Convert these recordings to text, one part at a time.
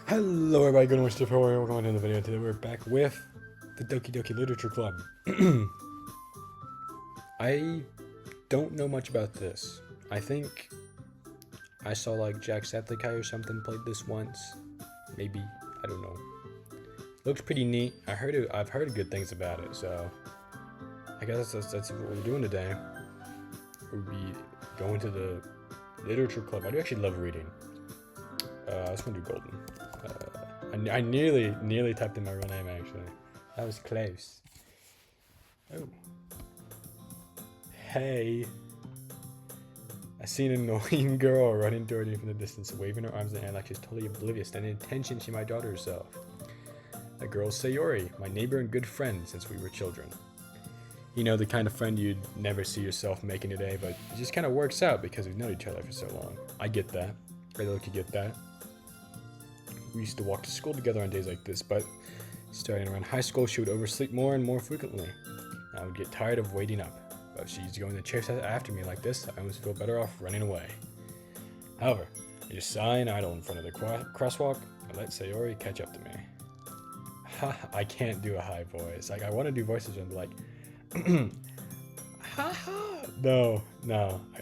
Hello everybody, good morning, welcome to the video. Today we're back with the Doki Literature Club. I don't know much about this. I think I saw like Jacksepticeye or something played this once. Maybe, I don't know. Looks pretty neat. I've heard good things about it, so I guess that's what we're doing today. We'll be going to the Literature Club. I do actually love reading. I just want to do Golden. I nearly typed in my real name, actually. That was close. Oh. Hey. I see an annoying girl running toward you from the distance, waving her arms in the air like she's totally oblivious to any attention she might draw to herself. The girl's Sayori, my neighbor and good friend since we were children. You know, the kind of friend you'd never see yourself making today, but it just kind of works out because we've known each other for so long. I get that. I look to get that. We used to walk to school together on days like this, but starting around high school, she would oversleep more and more frequently. I would get tired of waiting up, but if she's going to chase after me like this, I almost feel better off running away. However, I just sigh and idle in front of the crosswalk and let Sayori catch up to me. Ha, I can't do a high voice. Like, I want to do voices and be like, ha ha. No,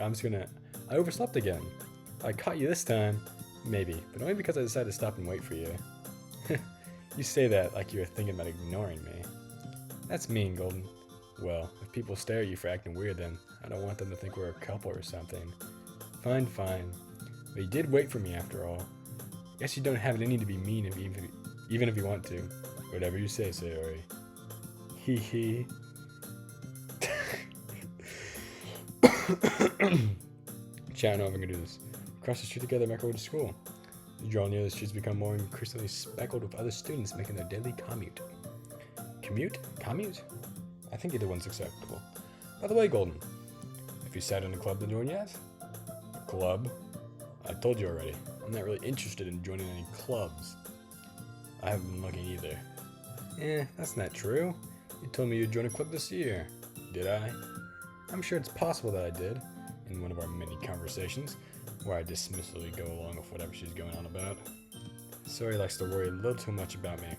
I'm just gonna, I overslept again. I caught you this time. Maybe, but only because I decided to stop and wait for you. You say that like you were thinking about ignoring me. That's mean, Golden. Well, if people stare at you for acting weird, then I don't want them to think we're a couple or something. Fine. But you did wait for me after all. Guess you don't have it in you to be mean even if you want to. Whatever you say, Sayori. Hee hee. Chat, no, I'm gonna do this. Across the street together, make our way to school. As you draw near, the streets become more increasingly speckled with other students making their daily commute. Commute? Commute? I think either one's acceptable. By the way, Golden, have you sat in a club to join yet? A club? I told you already. I'm not really interested in joining any clubs. I haven't been looking either. That's not true. You told me you'd join a club this year. Did I? I'm sure it's possible that I did, in one of our many conversations, where I dismissively go along with whatever she's going on about. Sayori likes to worry a little too much about me.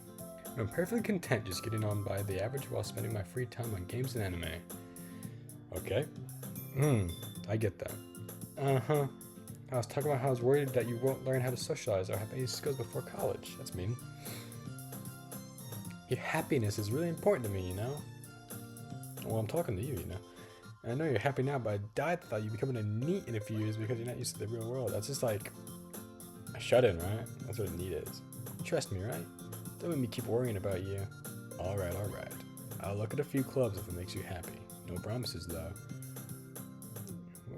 And I'm perfectly content just getting on by the average while spending my free time on games and anime. Okay. I get that. Uh-huh. I was talking about how I was worried that you won't learn how to socialize or have any skills before college. That's mean. Your happiness is really important to me, you know? Well, I'm talking to you, you know? I know you're happy now, but I thought you'd becoming a NEET in a few years because you're not used to the real world. That's just like a shut-in, right? That's what a NEET is. Trust me, right? Don't let me keep worrying about you. Alright. I'll look at a few clubs if it makes you happy. No promises, though.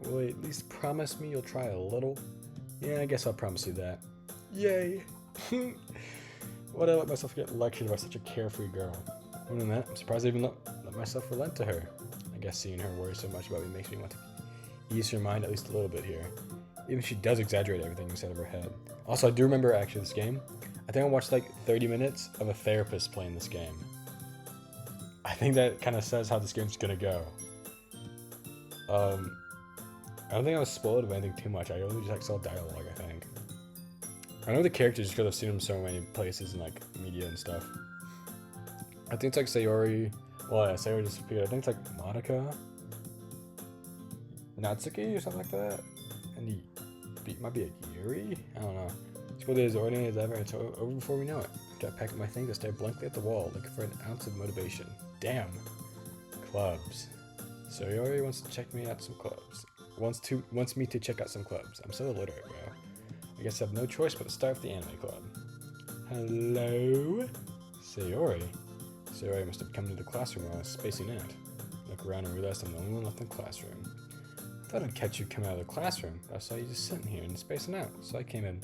Will you at least promise me you'll try a little? Yeah, I guess I'll promise you that. Yay! Why'd I let myself get lectured by such a carefree girl? More than that, I'm surprised I even let myself relent to her. I guess seeing her worry so much about me makes me want to ease her mind at least a little bit here. Even if she does exaggerate everything inside of her head. Also, I do remember actually this game. I think I watched like 30 minutes of a therapist playing this game. I think that kind of says how this game's gonna go. I don't think I was spoiled of anything too much. I only just like saw dialogue, I think. I know the characters just because I've seen them so many places and like media and stuff. I think it's like Sayori. Well, yeah, Sayori just appeared. I think it's like Monica, Natsuki or something like that. And it might be a Yuri? I don't know. School day is ordinary as ever. It's over before we know it. Gotta pack up my things and stare blankly at the wall, looking for an ounce of motivation. Damn. Clubs. Sayori wants to check me out some clubs. Wants me to check out some clubs. I'm so illiterate, bro. I guess I have no choice but to start with the anime club. Hello? Sayori? Sayori must have come to the classroom while I was spacing out. Look around and realized I'm the only one left in the classroom. I thought I'd catch you coming out of the classroom, but I saw you just sitting here and spacing out, so I came in.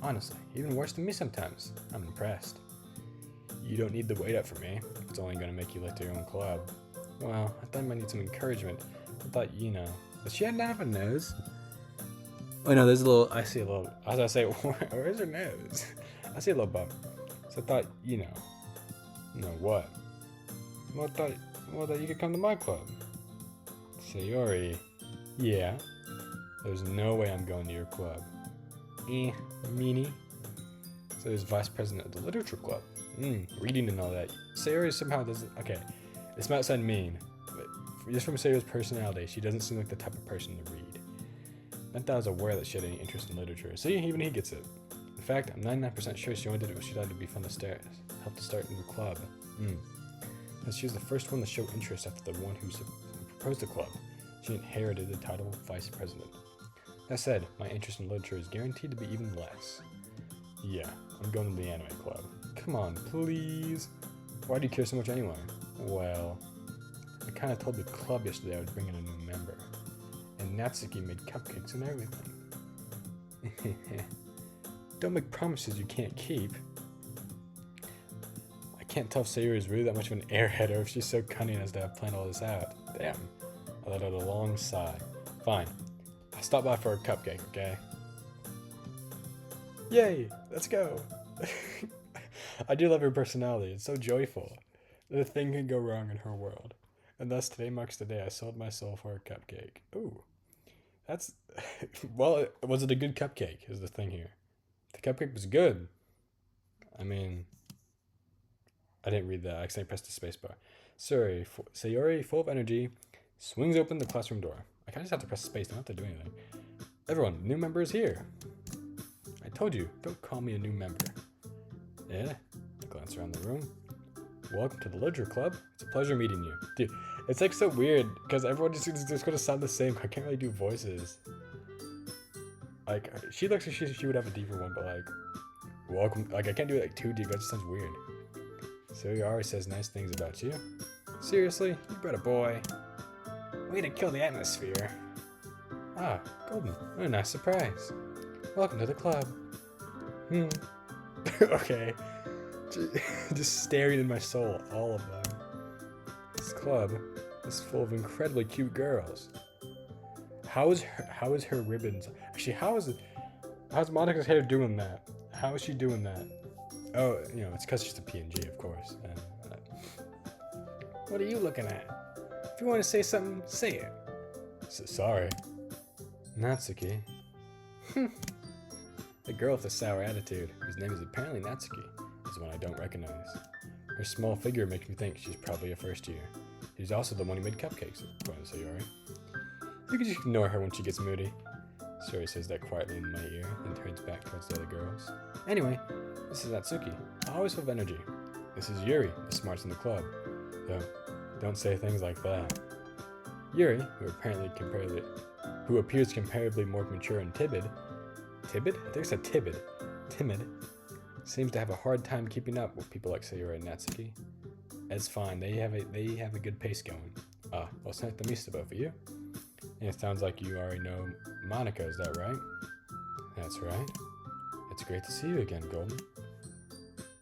Honestly, even worse than me sometimes. I'm impressed. You don't need to wait up for me. It's only going to make you like your own club. Well, I thought I might need some encouragement. I thought, you know. Does she have a nose? Oh no, there's a little, I see a little, as I say, where's her nose? I see a little bump. So I thought, you know what? Well, I thought you could come to my club. Sayori. Yeah. There's no way I'm going to your club. Meanie. So he's vice president of the literature club. Reading and all that. Sayori somehow doesn't. Okay, this might sound mean, but just from Sayori's personality, she doesn't seem like the type of person to read. Not that I was aware that she had any interest in literature. See, even he gets it. In fact, I'm 99% sure she only did it because she thought it'd be fun to help to start a new club. Since she was the first one to show interest after the one who proposed the club, she inherited the title of vice president. That said, my interest in literature is guaranteed to be even less. Yeah, I'm going to the anime club. Come on, please. Why do you care so much anyway? Well, I kind of told the club yesterday I would bring in a new member. And Natsuki made cupcakes and everything. Don't make promises you can't keep. I can't tell if Sayori is really that much of an airhead or if she's so cunning as to have planned all this out. Damn. I let out a long sigh. Fine. I'll stop by for a cupcake, okay? Yay! Let's go! I do love her personality. It's so joyful. The thing can go wrong in her world. And thus today marks the day I sold my soul for a cupcake. Ooh. That's... well, was it a good cupcake is the thing here. The cupcake was good. I mean... I didn't read that. I accidentally pressed the space bar. Sayori, full of energy, swings open the classroom door. I kind of just have to press space. I don't have to do anything. Everyone, new member is here. I told you, don't call me a new member. Yeah? I glance around the room. Welcome to the literature club. It's a pleasure meeting you. Dude, it's like so weird because everyone just going to sound the same. I can't really do voices. Like, she looks like she would have a deeper one, but like, welcome. Like, I can't do it like too deep. That just sounds weird. Sayori says nice things about you. Seriously? You brought a boy. Way to kill the atmosphere. Ah, Golden. What a nice surprise. Welcome to the club. Okay. Just staring in my soul, all of them. This club is full of incredibly cute girls. How is her ribbons? Actually, how's Monica's hair doing that? How is she doing that? Oh, you know, it's because she's a PNG, of course. What are you looking at? If you want to say something, say it. Sorry. Natsuki. The girl with the sour attitude, whose name is apparently Natsuki, is one I don't recognize. Her small figure makes me think she's probably a first year. She's also the one who made cupcakes, according to Sayori. You can just ignore her when she gets moody. Sayori says that quietly in my ear, then turns back towards the other girls. Anyway, this is Natsuki, always full of energy. This is Yuri, the smartest in the club. Though, don't say things like that. Yuri, who appears comparably more mature and timid, I think I said timid, seems to have a hard time keeping up with people like Sayori and Natsuki. It's fine, they have a good pace going. Well, it's nice to meet the both of you. And it sounds like you already know Monica, is that right? That's right. It's great to see you again, Golden.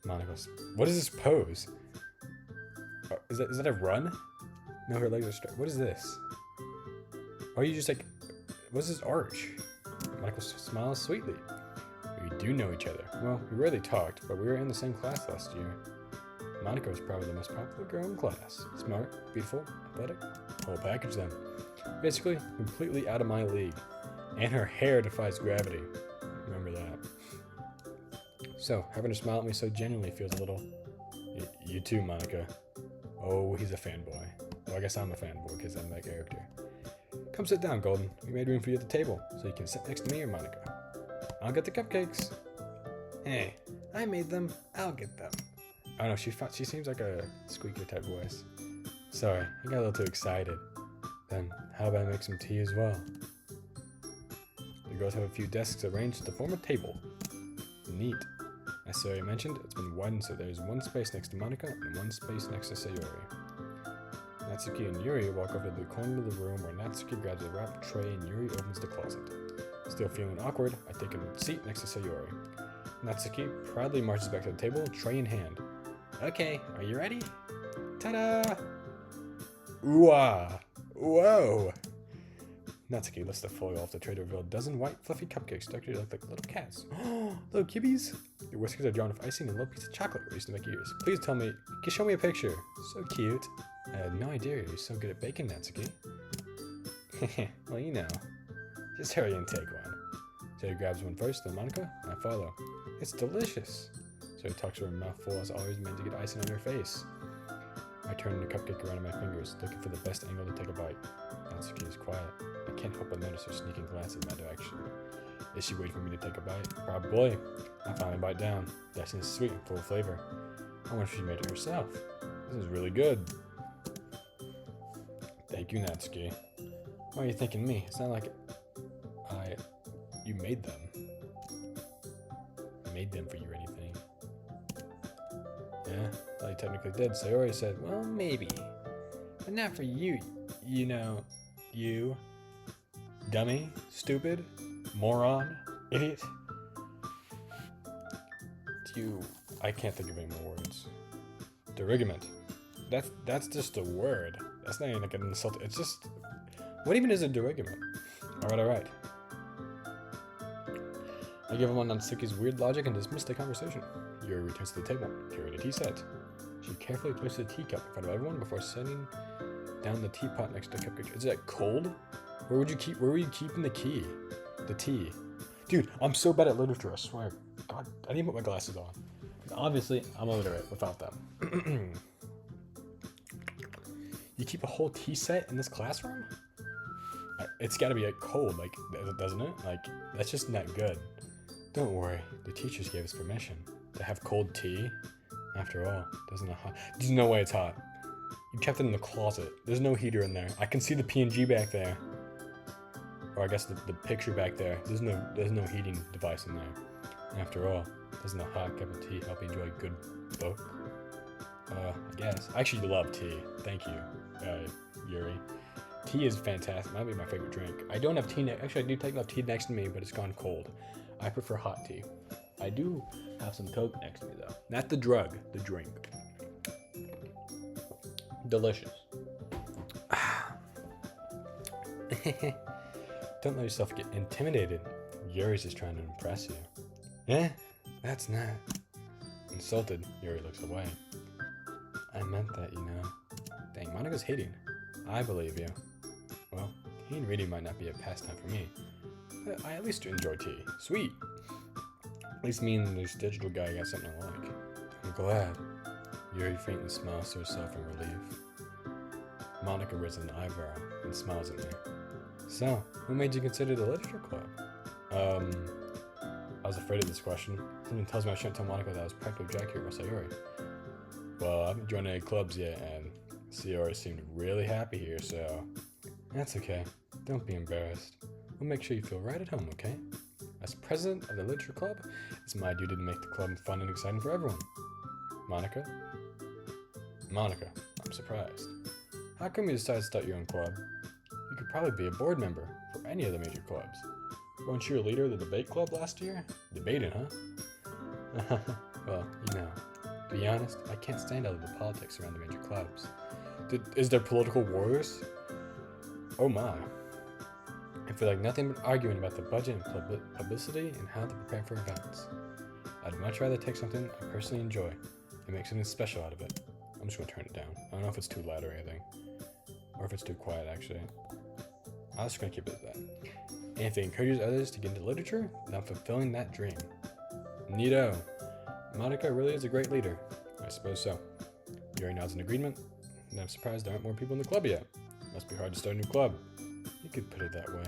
Monica's. What is this pose? Is that a run? No, her legs are straight. What is this? Or are you just like, what's this arch? Monica smiles sweetly. We do know each other. Well, we rarely talked, but we were in the same class last year. Monica was probably the most popular girl in class. Smart, beautiful, athletic, whole package then. Basically, completely out of my league. And her hair defies gravity. Remember that. So, having her smile at me so genuinely feels a little... You too, Monica. Oh, he's a fanboy. Well, I guess I'm a fanboy because I'm that character. Come sit down, Golden. We made room for you at the table, so you can sit next to me or Monica. I'll get the cupcakes. Hey, I made them. I'll get them. Oh no, she seems like a squeaker type voice. Sorry, I got a little too excited. Then, how about I make some tea as well? The girls have a few desks arranged to form a table. Neat. As Sayori mentioned, it's been widened so there's one space next to Monica and one space next to Sayori. Natsuki and Yuri walk over to the corner of the room where Natsuki grabs a wrapped tray and Yuri opens the closet. Still feeling awkward, I take a seat next to Sayori. Natsuki proudly marches back to the table, tray in hand. Okay, are you ready? Ta-da! Ooh-ah! Whoa! Natsuki lifts the foil off the tray to reveal a dozen white, fluffy cupcakes decorated to look like little cats. Little kibbies! Their whiskers are drawn with icing and a little piece of chocolate raised to make ears. Please tell me, show me a picture. So cute. I had no idea you're so good at baking, Natsuki. Well, you know. Just hurry and take one. Jay grabs one first, then Monica, and I follow. It's delicious. So he tucks her mouth full as always meant to get icing on her face. I turn the cupcake around in my fingers, looking for the best angle to take a bite. Natsuki is quiet. I can't help but notice her sneaking glance in my direction. Is she waiting for me to take a bite? Probably. I finally bite down. That seems sweet and full of flavor. I wonder if she made it herself. This is really good. Thank you, Natsuki. Why are you thanking me? It's not like you made them. I made them for you or anything. Yeah, well, you technically did. Sayori said, well, maybe. But not for you, you know. You. Dummy. Stupid. Moron. Idiot. I can't think of any more words. Derigament. That's just a word. That's not even like an insult. It's just... What even is a derigament? Alright. I give him on Natsuki's weird logic and dismiss the conversation. Yuri returns to the table, carrying a tea set. She carefully places a teacup in front of everyone before setting down the teapot next to the cupcake. Is that cold? Where were you keeping the key? The tea. Dude, I'm so bad at literature, I swear. God, I need to put my glasses on. Obviously, I'm illiterate without them. You keep a whole tea set in this classroom? It's gotta be like cold, like, doesn't it? Like, that's just not good. Don't worry, the teachers gave us permission to have cold tea. After all, doesn't it hot? There's no way it's hot. You kept it in the closet. There's no heater in there. I can see the P&G back there. Or I guess the picture back there. There's no heating device in there. After all, doesn't a hot cup of tea help you enjoy a good book? I guess. I actually love tea. Thank you, Yuri. Tea is fantastic. Might be my favorite drink. I don't have tea. Actually, I do take enough tea next to me, but it's gone cold. I prefer hot tea. I do have some Coke next to me, though. Not the drug, the drink. Delicious. Don't let yourself get intimidated. Yuri's just trying to impress you. Eh? That's not. Insulted, Yuri looks away. I meant that, you know. Dang, Monika's hating. I believe you. Well, tea and reading might not be a pastime for me, but I at least enjoy tea. Sweet! At least me and this digital guy got something I like. I'm glad. Yuri faintly smiles to herself in relief. Monika raises an eyebrow and smiles at me. So, who made you consider the literature club? I was afraid of this question. Something tells me I shouldn't tell Monika that I was practically Jack here by Sayori. Well, I haven't joined any clubs yet, and Sayori seemed really happy here, so... That's okay. Don't be embarrassed. We'll make sure you feel right at home, okay? As president of the literature club, it's my duty to make the club fun and exciting for everyone. Monika? Monika, I'm surprised. How come you decided to start your own club? You could probably be a board member for any of the major clubs. Weren't you a leader of the debate club last year? Debating, huh? Well, you know, to be honest, I can't stand all of the politics around the major clubs. Is there political wars? Oh my. I feel like nothing but arguing about the budget and publicity and how to prepare for events. I'd much rather take something I personally enjoy and make something special out of it. I'm just gonna turn it down. I don't know if it's too loud or anything. Or if it's too quiet, actually. I'm just gonna keep it at that. And if it encourages others to get into literature, then I'm fulfilling that dream. Neato. Monika really is a great leader. I suppose so. Yuri nods in agreement, and I'm surprised there aren't more people in the club yet. Must be hard to start a new club. You could put it that way.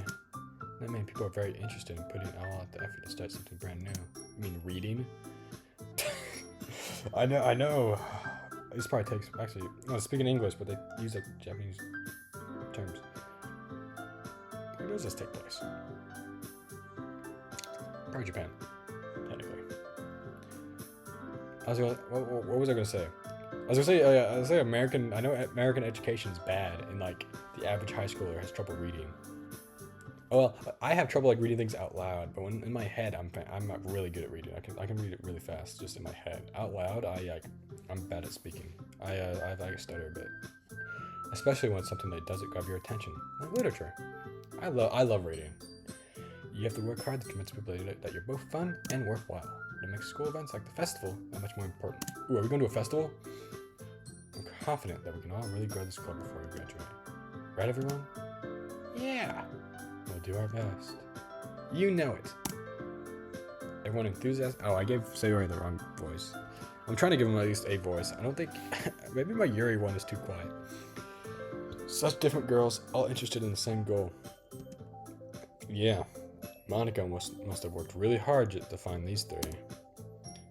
Not many people are very interested in putting all out the effort to start something brand new. I mean, reading? I know. This probably takes, actually, no, speaking English, but they use like Japanese terms. Where does this take place? Probably Japan, technically. What was I gonna say? I was gonna say American. I know American education is bad, and like the average high schooler has trouble reading. Well, I have trouble like reading things out loud, but when in my head, I'm not really good at reading. I can read it really fast, just in my head. Out loud, I'm bad at speaking. I stutter a bit, especially when it's something that doesn't grab your attention, like literature. I love reading. You have to work hard to convince people that you're both fun and worthwhile. To make school events like the festival that much more important. Ooh, are we going to a festival? I'm confident that we can all really grow this club before we graduate. Right, everyone? Yeah! We'll do our best. You know it. everyone enthusiastic. Oh, I gave Sayori the wrong voice. I'm trying to give him at least a voice. I don't think... maybe my Yuri one is too quiet. Such different girls, all interested in the same goal. Yeah, Monica must have worked really hard to find these three.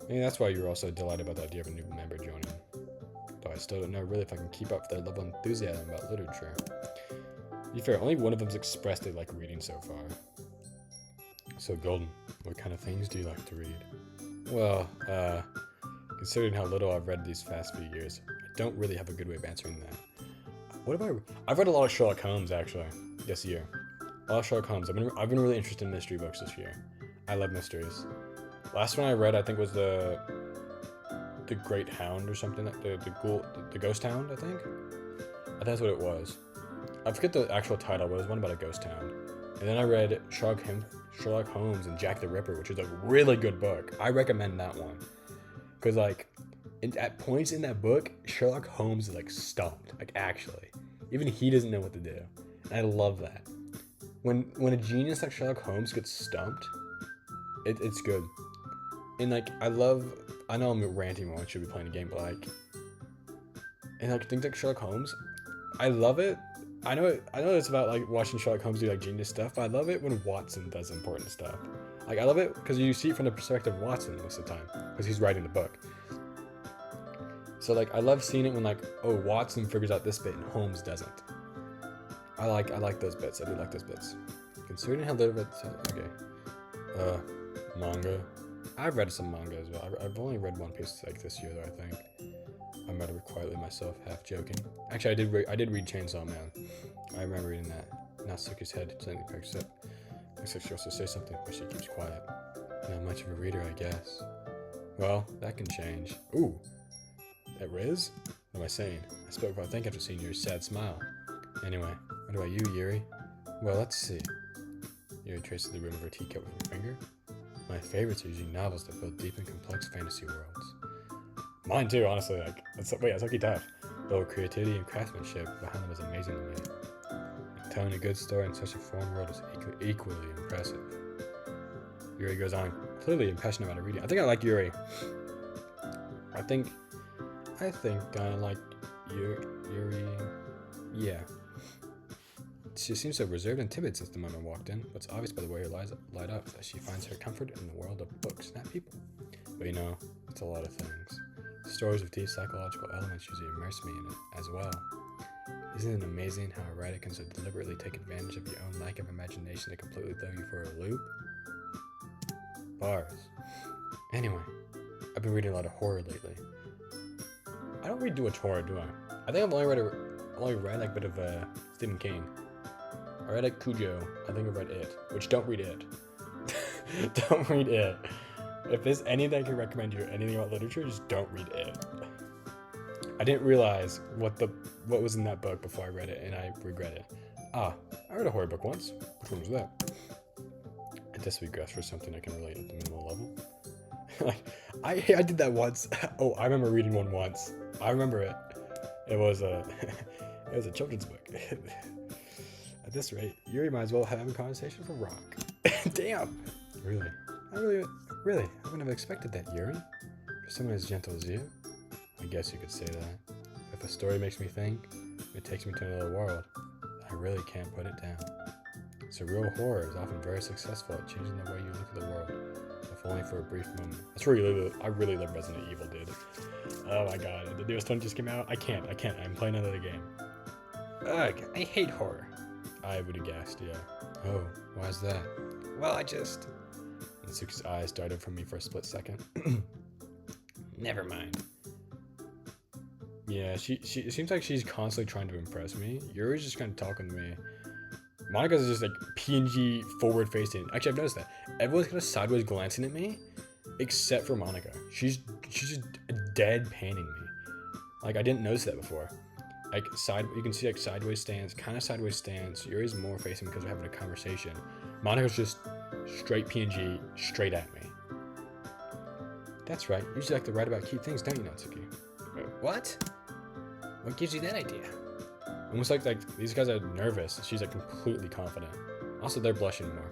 Maybe that's why you were also delighted about the idea of a new member joining. Though I still don't know really if I can keep up their level of enthusiasm about literature. To be fair, only one of them's expressed they like reading so far. So Golden, what kind of things do you like to read? Well, considering how little I've read these past few years, I don't really have a good way of answering that. What have I've read a lot of Sherlock Holmes, actually, this year. A lot of Sherlock Holmes. I've been really interested in mystery books this year. I love mysteries. Last one I read, I think, was the Great Hound or something. The Ghost Hound, I think that's what it was. I forget the actual title, but it was one about a ghost town. And then I read Sherlock Holmes and Jack the Ripper, which is a really good book. I recommend that one. Because, like, at points in that book, Sherlock Holmes is, like, stumped. Like, actually. Even he doesn't know what to do. And I love that. When a genius like Sherlock Holmes gets stumped, it's good. And, like, I know I'm ranting when I should be playing a game, but, like... And, like, things like Sherlock Holmes, I love it. I know it's about, like, watching Sherlock Holmes do, like, genius stuff, but I love it when Watson does important stuff. Like, I love it because you see it from the perspective of Watson most of the time, because he's writing the book. So, like, I love seeing it when, like, oh, Watson figures out this bit and Holmes doesn't. I like those bits. I do like those bits. Considering how little it's... Okay. Manga. I've read some manga as well. I've only read One Piece, like, this year, though, I think. I read it quietly myself, half joking. Actually, I did read Chainsaw Man. I remember reading that. Natsuki's head suddenly picks up. Looks like she wants to say something, but she keeps quiet. Not much of a reader, I guess. Well, that can change. Ooh! That Riz? What am I saying? I spoke what I think after seeing your sad smile. Anyway, what about you, Yuri? Well, let's see. Yuri traces the rim of her teacup with her finger. My favorites are usually novels that build deep and complex fantasy worlds. Mine too, honestly. Like, that's lucky tough. Though creativity and craftsmanship behind them is amazing to me. And telling a good story in such a foreign world is equally impressive. Yuri goes on, clearly passionate about her reading. I think I like Yuri. I think I like Yuri. Yeah. She seems so reserved and timid since the moment I walked in, but it's obvious by the way her eyes light up that she finds her comfort in the world of books, not people. But you know, it's a lot of things. Stories with deep psychological elements usually immerse me in it as well. Isn't it amazing how a writer can so deliberately take advantage of your own lack of imagination to completely throw you for a loop? Bars. Anyway, I've been reading a lot of horror lately. I don't read too much horror, do I? I think I've only read like a bit of Stephen King. I read like Cujo. I think I read It, which don't read It. Don't read It. If there's anything I can recommend you, anything about literature, just don't read It. I didn't realize what was in that book before I read it, and I regret it. I read a horror book once. Which one was that? I just regress for something I can relate at the minimal level. Like, I did that once. Oh, I remember reading one once. I remember it. It was a children's book. At this rate, Yuri might as well have a conversation for rock. Damn. Really? I wouldn't have expected that, Yuri. For someone as gentle as you. I guess you could say that. If a story makes me think, it takes me to another world. I really can't put it down. Surreal horror is often very successful at changing the way you look at the world, if only for a brief moment. I really love Resident Evil, dude. Oh my god, the newest one just came out. I can't. I'm playing another game. Ugh, I hate horror. I would have guessed, yeah. Oh, why's that? Well, Natsuki's eyes darted from me for a split second. Never mind. Yeah, it seems like she's constantly trying to impress me. Yuri's just kind of talking to me. Monica's just like PNG forward facing. Actually, I've noticed that. Everyone's kind of sideways glancing at me, except for Monica. She's just dead panning me. Like, I didn't notice that before. Like, you can see like sideways stance, kind of sideways stance. Yuri's more facing because we're having a conversation. Monica's just straight PNG, straight at me. That's right. You usually like to write about cute things, don't you, Natsuki? What? What gives you that idea? Almost like these guys are nervous. She's like completely confident. Also, they're blushing more.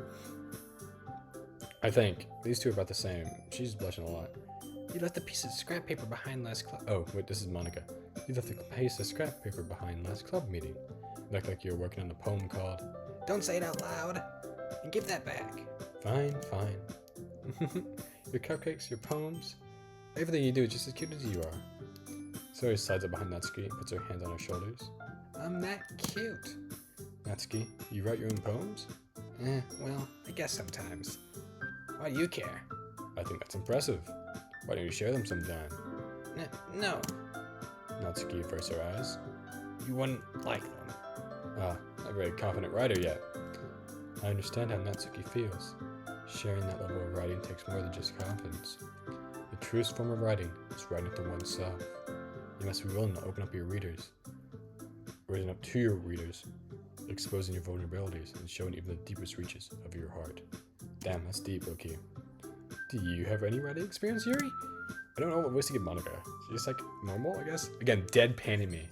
I think. These two are about the same. She's blushing a lot. You left a piece of scrap paper behind last club. Oh, wait, this is Monica. You left a piece of scrap paper behind last club meeting. Looked like you were working on a poem called Don't Say It Out Loud and Give That Back. Fine, fine. Your cupcakes, your poems, everything you do is just as cute as you are. Zoe slides up behind Natsuki and puts her hands on her shoulders. I'm that cute. Natsuki, you write your own poems? Well, I guess sometimes. Why do you care? I think that's impressive. Why don't you share them sometime? No. Natsuki averts her eyes. You wouldn't like them. Not a very confident writer yet. I understand how Natsuki feels. Sharing that level of writing takes more than just confidence. The truest form of writing is writing to oneself. You must be willing to open up to your readers, exposing your vulnerabilities and showing even the deepest reaches of your heart. Damn, that's deep, Doki. Do you have any writing experience, Yuri? I don't know what voice to give Monica. She's just like normal, I guess? Again, deadpanning me.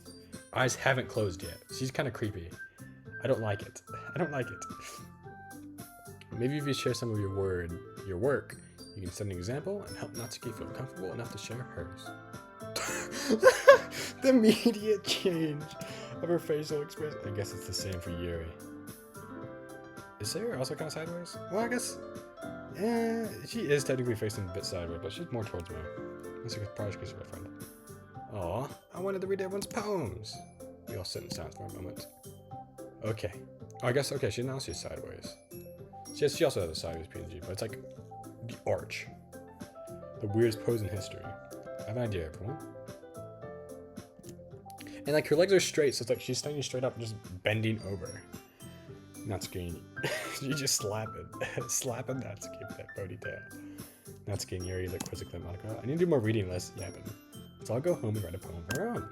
Eyes haven't closed yet. She's kind of creepy. I don't like it. Maybe if you share some of your work, you can set an example and help Natsuki feel comfortable enough to share hers. The immediate change of her facial expression. I guess it's the same for Yuri. Is Sarah also kind of sideways? Well, I guess, she is technically facing a bit sideways, but she's more towards me. That's a good project case of my friend. Aw, I wanted to read everyone's poems. We all sit in silence for a moment. Okay. Oh, I guess, okay, now she's sideways. She also has a sideways PNG, but it's like the arch. The weirdest pose in history. I have an idea, everyone. And like her legs are straight, so it's like she's standing straight up and just bending over. Natsuki, you just slapping Natsuki with that ponytail. Natsuki and Yuri look quizzically at Monica. I need to do more reading, less yapping. So I'll go home and write a poem of our own.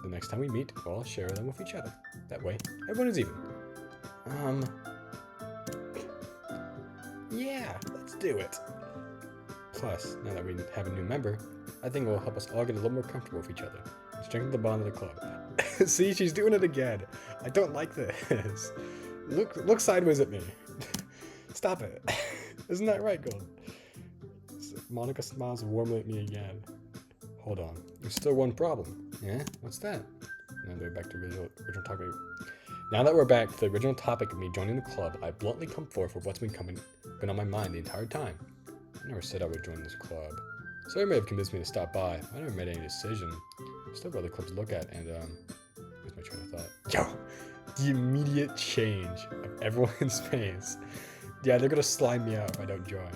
The next time we meet, we'll all share them with each other. That way, everyone is even. Yeah, let's do it. Plus, now that we have a new member, I think it will help us all get a little more comfortable with each other and strengthen the bond of the club. See, she's doing it again. I don't like this. Look sideways at me. Stop it. Isn't that right, Gold? Monica smiles warmly at me again. Hold on. There's still one problem. Yeah? What's that? Now we're back to original topic. Now that we're back to the original topic of me joining the club, I bluntly come forth with what's been on my mind the entire time. I never said I would join this club. So you may have convinced me to stop by. I never made any decision. Still got other clubs to look at, and here's my train of thought. Yo! The immediate change of everyone's face. Yeah, they're gonna slime me out if I don't join.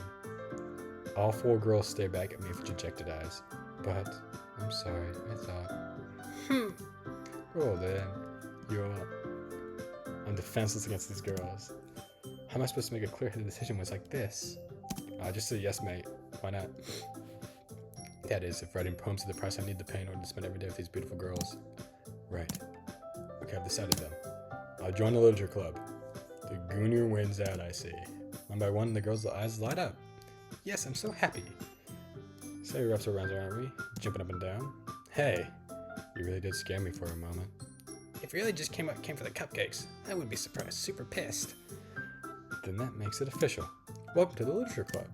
All four girls stare back at me with dejected eyes. But, I'm sorry, I thought. Golden, you're up. I'm defenseless against these girls. How am I supposed to make a clear-headed decision when it's like this? Just say yes, mate. Why not? That is, if writing poems is the price I need to pay in order to spend every day with these beautiful girls. Right. Okay, I've decided then. I'll join the literature club. The Gunner wins out, I see. One by one, the girls' eyes light up. Yes, I'm so happy. Sarah wraps her arms around me, jumping up and down. Hey, you really did scare me for a moment. If you really just came for the cupcakes, I would be surprised, super pissed. Then that makes it official. Welcome to the literature club.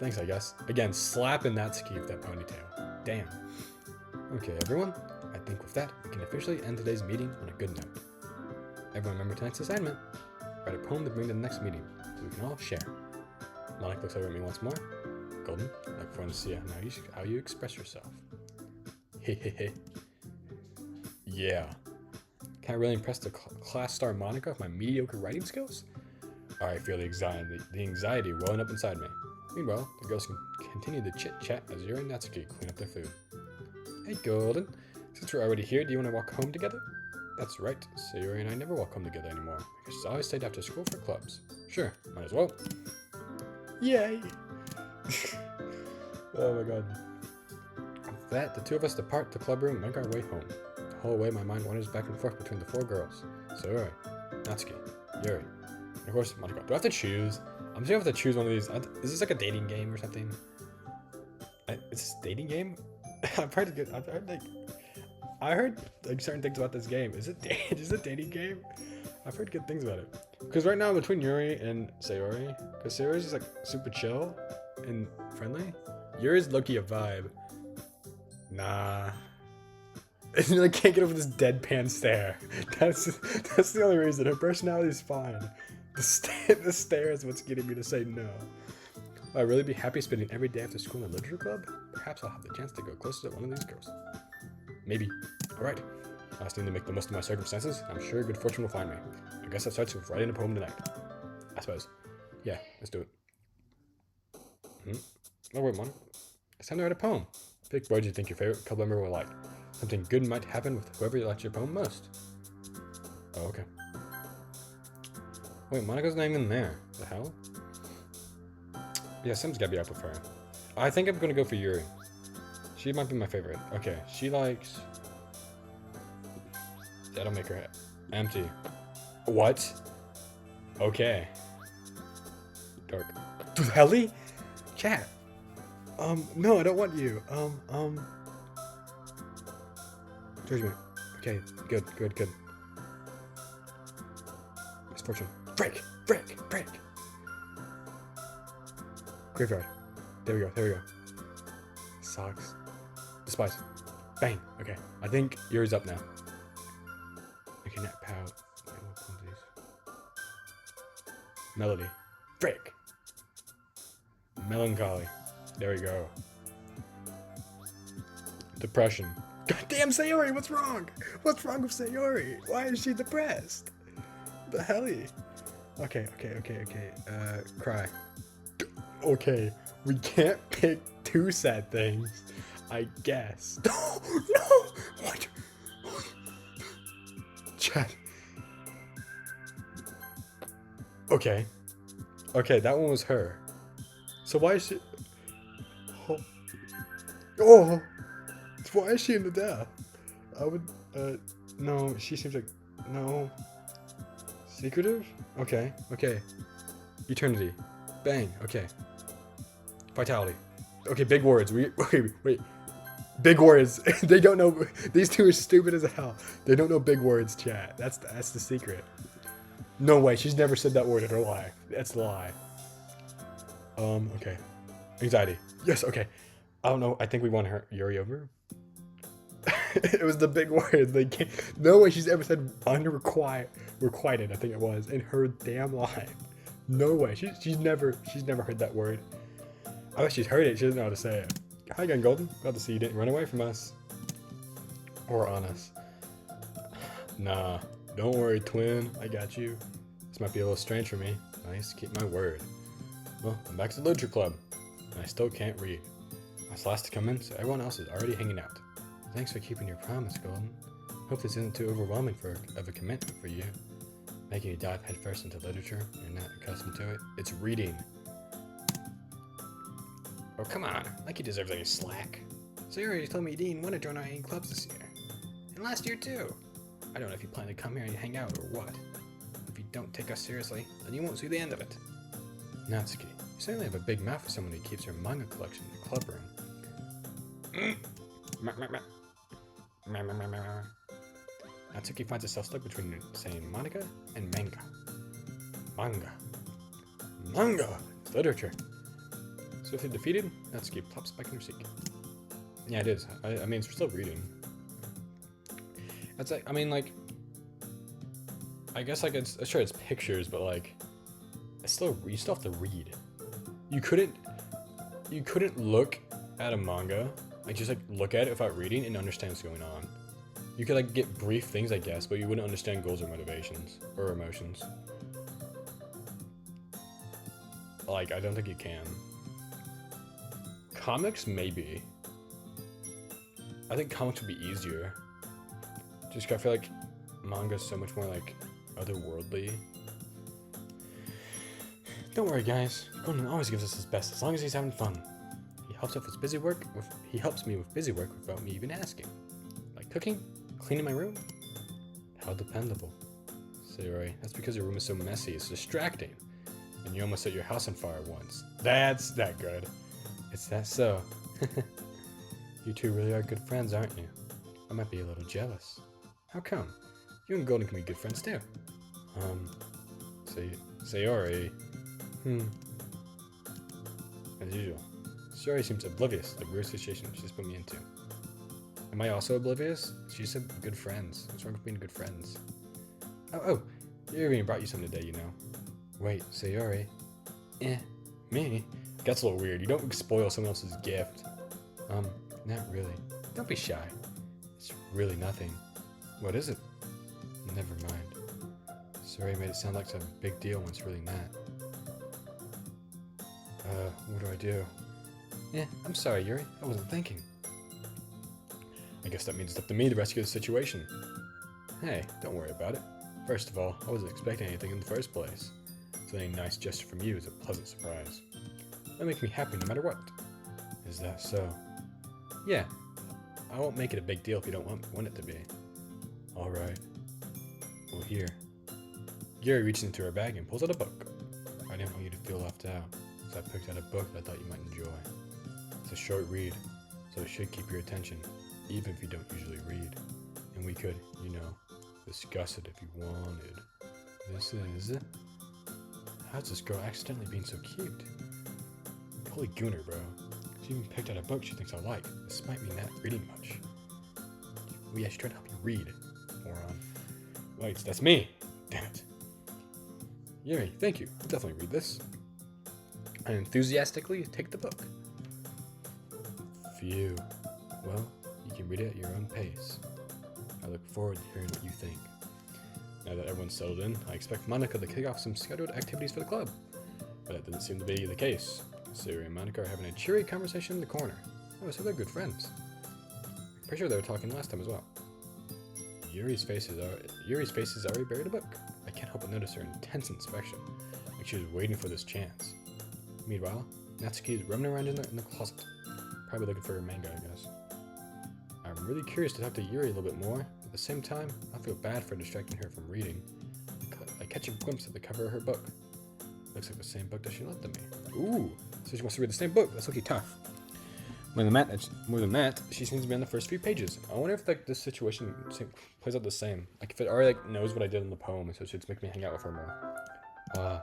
Thanks, I guess. Again, slapping Natsuki with that ponytail. Damn. Okay, everyone. I think with that, we can officially end today's meeting on a good note. Everyone remember tonight's assignment. Write a poem to bring to the next meeting, so we can all share. Monica looks over at me once more. Golden, I look forward to see how you express yourself. Hehehe. Yeah. Can I really impress the class star Monica with my mediocre writing skills? I feel the anxiety welling up inside me. Meanwhile, the girls can continue the chit-chat as Yuri and Natsuki clean up their food. Hey, Golden. Since we're already here, do you want to walk home together? That's right. So Yuri and I never walk home together anymore. Because she's always stayed after school for clubs. Sure, might as well. Yay! Oh my god. With that, the two of us depart the club room and make our way home. The whole way, my mind wanders back and forth between the four girls. Sayori, Natsuki, Yuri, and of course, Monica. Do I have to choose? I'm just gonna have to choose one of these. Is this like a dating game or something? Is this a dating game? I heard like certain things about this game. Is it a dating game? I've heard good things about it. Because right now I'm between Yuri and Sayori. Because Sayori's just like super chill and friendly. Yuri's low-key a vibe. Nah. I can't get over this deadpan stare. That's the only reason. Her personality is fine. The stare is what's getting me to say no. Will I really be happy spending every day after school in the literature club? Perhaps I'll have the chance to go closer to one of these girls. Maybe. Alright. I just need to make the most of my circumstances. I'm sure good fortune will find me. I guess that starts with writing a poem tonight. I suppose. Yeah, let's do it. Oh wait, Mom. It's time to write a poem. Pick words you think your favorite club member will like. Something good might happen with whoever likes your poem most. Oh, okay. Wait, Monica's not even there. The hell? Yeah, something's gotta be up with her. I think I'm gonna go for Yuri. She might be my favorite. Okay, she likes... That'll make her empty. What? Okay. Dark. Dude, Helly? Chat. No, I don't want you. Judgment. Okay, good. Misfortune. Break! Graveyard. There we go. Socks. Despise. Bang. Okay, I think yours up now. Okay, net pout. Melody. Break! Melancholy. There we go. Depression. Goddamn Sayori, what's wrong? What's wrong with Sayori? Why is she depressed? The helly? Okay. Cry. Okay, we can't pick two sad things, I guess. No! What? Chat. Okay, that one was her. So why is she... Oh! Why is she in the death? I would, no, she seems like, no. Secretive? Okay. Eternity. Bang, okay. Vitality. Okay, big words. Wait. Big words. They don't know, these two are stupid as hell. They don't know big words, chat. That's the secret. No way, she's never said that word in her life. That's a lie. Okay. Anxiety. Yes, okay. I don't know, I think we won her Yuri over. It was the big words. They can't. No way she's ever said requited. I think it was in her damn life. No way. She's never heard that word. I bet she's heard it. She doesn't know how to say it. Hi again, Golden. Glad to see you didn't run away from us or on us. Nah, don't worry, twin. I got you. This might be a little strange for me. Nice to keep my word. Well, I'm back to the literature club, and I still can't read. I was last to come in, so everyone else is already hanging out. Thanks for keeping your promise, Golden. Hope this isn't too overwhelming of a commitment for you. Making you dive headfirst into literature, you're not accustomed to it. It's reading. Oh, come on. Like you deserve any slack. So you already told me you didn't want to join our 8 clubs this year. And last year, too. I don't know if you plan to come here and hang out or what. If you don't take us seriously, then you won't see the end of it. Natsuki, you certainly have a big mouth for someone who keeps her manga collection in the club room. Natsuki finds herself stuck between saying Monica and manga. Manga! It's literature. Swiftly defeated, Natsuki plops back in her seat. Yeah, it is. I mean, it's still reading. It's like, I mean, like, I guess, like, it's sure it's pictures, but like, it's still, you still have to read. You couldn't look at a manga, like, just like look at it without reading and understand what's going on. You could like get brief things, I guess, but you wouldn't understand goals or motivations or emotions. Like, I don't think you can. Comics, maybe. I think comics would be easier. Just 'cause I feel like manga's so much more like otherworldly. Don't worry, guys. Golden always gives us his best as long as he's having fun. He helps me with busy work without me even asking. Like cooking, cleaning my room. How dependable. Sayori, that's because your room is so messy. It's distracting. And you almost set your house on fire once. That's that good. It's that so. You two really are good friends, aren't you? I might be a little jealous. How come? You and Golden can be good friends too. Sayori. As usual. Sayori seems oblivious to the weird situation she's put me into. Am I also oblivious? She said good friends. What's wrong with being good friends? Oh, Yuri brought you something today, you know. Wait, Sayori? Me? That's a little weird. You don't spoil someone else's gift. Not really. Don't be shy. It's really nothing. What is it? Never mind. Sayori made it sound like some big deal when it's really not. What do? I'm sorry, Yuri. I wasn't thinking. I guess that means it's up to me to rescue the situation. Hey, don't worry about it. First of all, I wasn't expecting anything in the first place. So any nice gesture from you is a pleasant surprise. That makes me happy no matter what. Is that so? Yeah. I won't make it a big deal if you don't want it to be. Alright. Well, here. Yuri reaches into her bag and pulls out a book. I didn't want you to feel left out, so I picked out a book that I thought you might enjoy. It's a short read, so it should keep your attention, even if you don't usually read. And we could, discuss it if you wanted. This is... How's this girl accidentally being so cute? Holy gooner, bro. She even picked out a book she thinks I like, despite me not reading much. Yeah, she's trying to help you read, moron. Wait, that's me! Damn it. Yuri, thank you. I'll definitely read this. I enthusiastically take the book. Phew. Well, you can read it at your own pace. I look forward to hearing what you think. Now that everyone's settled in, I expect Monica to kick off some scheduled activities for the club. But that doesn't seem to be the case. Sayori and Monica are having a cheery conversation in the corner. Oh, so they're good friends. Pretty sure they were talking last time as well. Yuri's face is already buried a book. I can't help but notice her intense inspection, like she was waiting for this chance. Meanwhile, Natsuki is roaming around in the closet, probably looking for her manga, I guess. I'm really curious to talk to Yuri a little bit more. At the same time, I feel bad for distracting her from reading. I catch a glimpse of the cover of her book. Looks like the same book that she lent to me. Ooh, so she wants to read the same book. That's looking tough. More than that, she seems to be on the first few pages. I wonder if this situation plays out the same. Like if it already knows what I did in the poem, so she'd make me hang out with her more.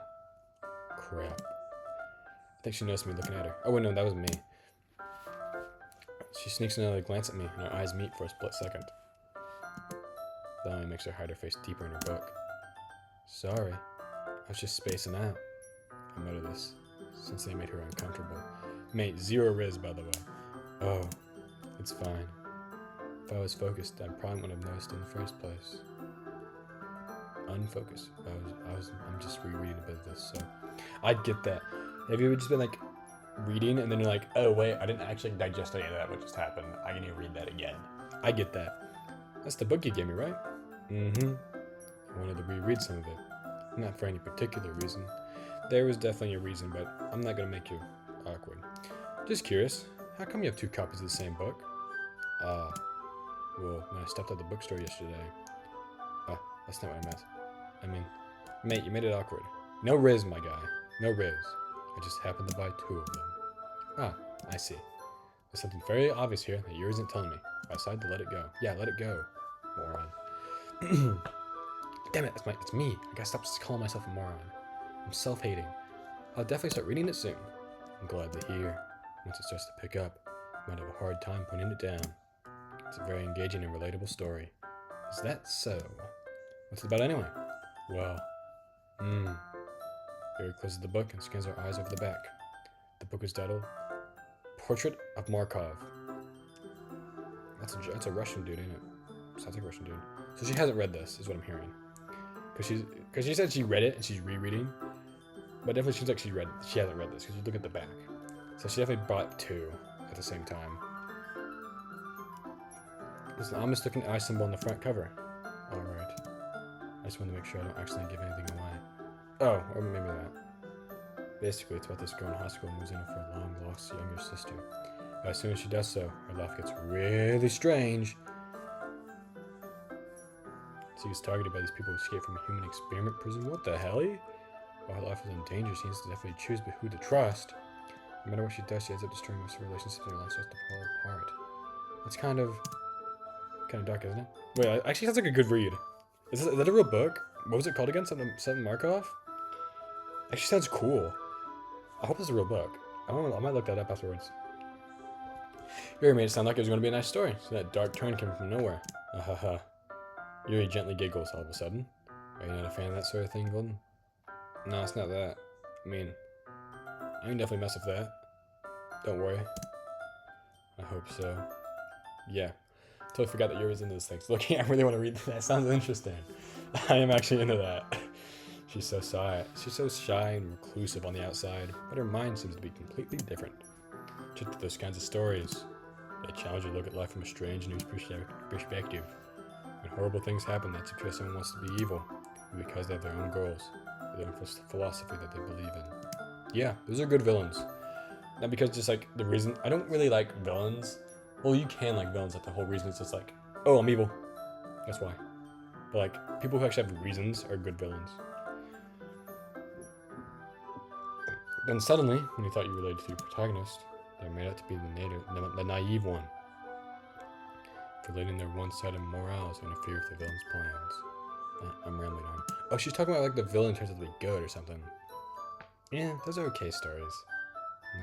Crap. I think she noticed me looking at her. Oh wait, no, that was me. She sneaks another glance at me, and our eyes meet for a split second. That only makes her hide her face deeper in her book. Sorry, I was just spacing out. I mutter this, since they made her uncomfortable. Mate, zero riz, by the way. Oh, it's fine. If I was focused, I probably wouldn't have noticed in the first place. Unfocused. I'm just rereading a bit of this, so I get that. Have you ever just been like reading and then you're like, oh wait, I didn't actually digest any of that what just happened. I need to read that again. I get that. That's the book you gave me, right? Mm-hmm. I wanted to reread some of it. Not for any particular reason. There was definitely a reason, but I'm not gonna make you awkward. Just curious, how come you have two copies of the same book? Well, when I stopped at the bookstore yesterday. That's not what I meant. I mean, mate, you made it awkward. No riz, my guy. No riz. I just happened to buy two of them. I see. There's something very obvious here that yours isn't telling me. I decided to let it go. Yeah, let it go, moron. Damn it, it's me. I gotta stop calling myself a moron. I'm self-hating. I'll definitely start reading it soon. I'm glad to hear. Once it starts to pick up, I might have a hard time putting it down. It's a very engaging and relatable story. Is that so? What's it about anyway? Well, Yuri closes the book and scans her eyes over the back. The book is titled Portrait of Markov. That's a Russian dude, ain't it? Sounds like a Russian dude. So she hasn't read this, is what I'm hearing. Because she said she read it and she's rereading. But definitely seems like she hasn't read this, because you look at the back. So she definitely bought two at the same time. There's an ominous looking eye symbol on the front cover. Alright. I just wanted to make sure I don't accidentally give anything away. Oh, or maybe that. Basically, it's about this girl in high school who moves in for a long-lost younger sister. But as soon as she does so, her life gets really strange. She gets targeted by these people who escape from a human experiment prison. What the hell? While her life is in danger, she needs to definitely choose who to trust. No matter what she does, she ends up destroying most of her relationships and her life starts to fall apart. That's kind of dark, isn't it? Wait, actually sounds like a good read. Is that a real book? What was it called again? Something Markov? Actually sounds cool. I hope it's a real book. I might look that up afterwards. Yuri made it sound like it was going to be a nice story, so that dark turn came from nowhere. Ahaha. Yuri gently giggles all of a sudden. Are you not a fan of that sort of thing, Golden? No, it's not that. I mean, I can definitely mess with that. Don't worry. I hope so. Yeah. Totally forgot that Yuri's into this thing. So looking, I really want to read that. Sounds interesting. I am actually into that. She's so shy and reclusive on the outside, but her mind seems to be completely different. Just those kinds of stories. They challenge you to look at life from a strange new perspective. When horrible things happen, that suggests someone wants to be evil, because they have their own goals, their own philosophy that they believe in. Yeah, those are good villains. Not because just like the reason I don't really like villains. Well, you can like villains, like the whole reason is just like, oh, I'm evil. That's why. But like people who actually have reasons are good villains. Then suddenly, when you thought you related to your protagonist, they made out to be the naive one, for letting their one-sided morals interfere with the villain's plans. I'm rambling on. Oh, she's talking about like the villain turns out to be good or something. Yeah, those are okay stories.